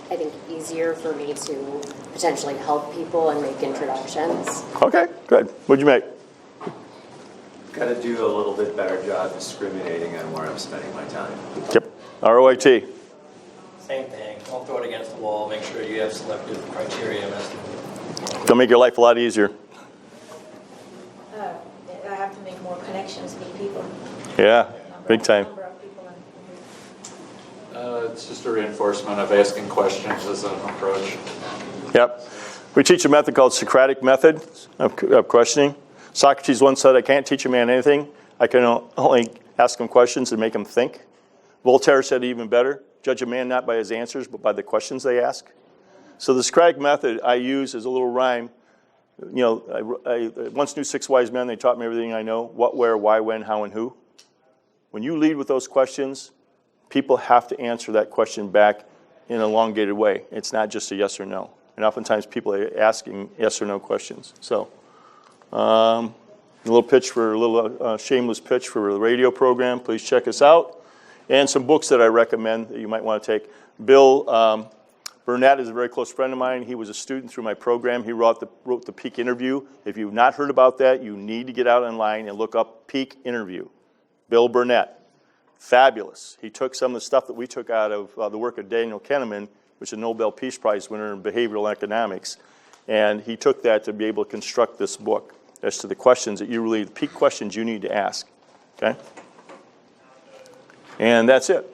I think, easier for me to potentially help people and make introductions. Okay, good. What'd you make? Got to do a little bit better job discriminating on where I'm spending my time. Yep. ROIT. Same thing. Don't throw it against the wall. Make sure you have selective criteria. It'll make your life a lot easier. I have to make more connections with people. Yeah, big time. Number of people It's just a reinforcement of asking questions as an approach. Yep. We teach a method called Socratic method of questioning. Socrates once said, I can't teach a man anything. I can only ask him questions and make him think. Voltaire said even better, judge a man not by his answers, but by the questions they ask. So the Socratic method I use as a little rhyme. You know, I once knew 6 wise men. They taught me everything I know. What, where, why, when, how, and who. When you lead with those questions, people have to answer that question back in an elongated way. It's not just a yes or no. And oftentimes people are asking yes or no questions. So a little shameless pitch for a radio program. Please check us out. And some books that I recommend that you might want to take. Bill Burnett is a very close friend of mine. He was a student through my program. He wrote the Peak Interview. If you've not heard about that, you need to get out online and look up Peak Interview. Bill Burnett. Fabulous. He took some of the stuff that we took out of the work of Daniel Kahneman, which is a Nobel Peace Prize winner in behavioral economics, and he took that to be able to construct this book as to the questions that the peak questions you need to ask. Okay? And that's it.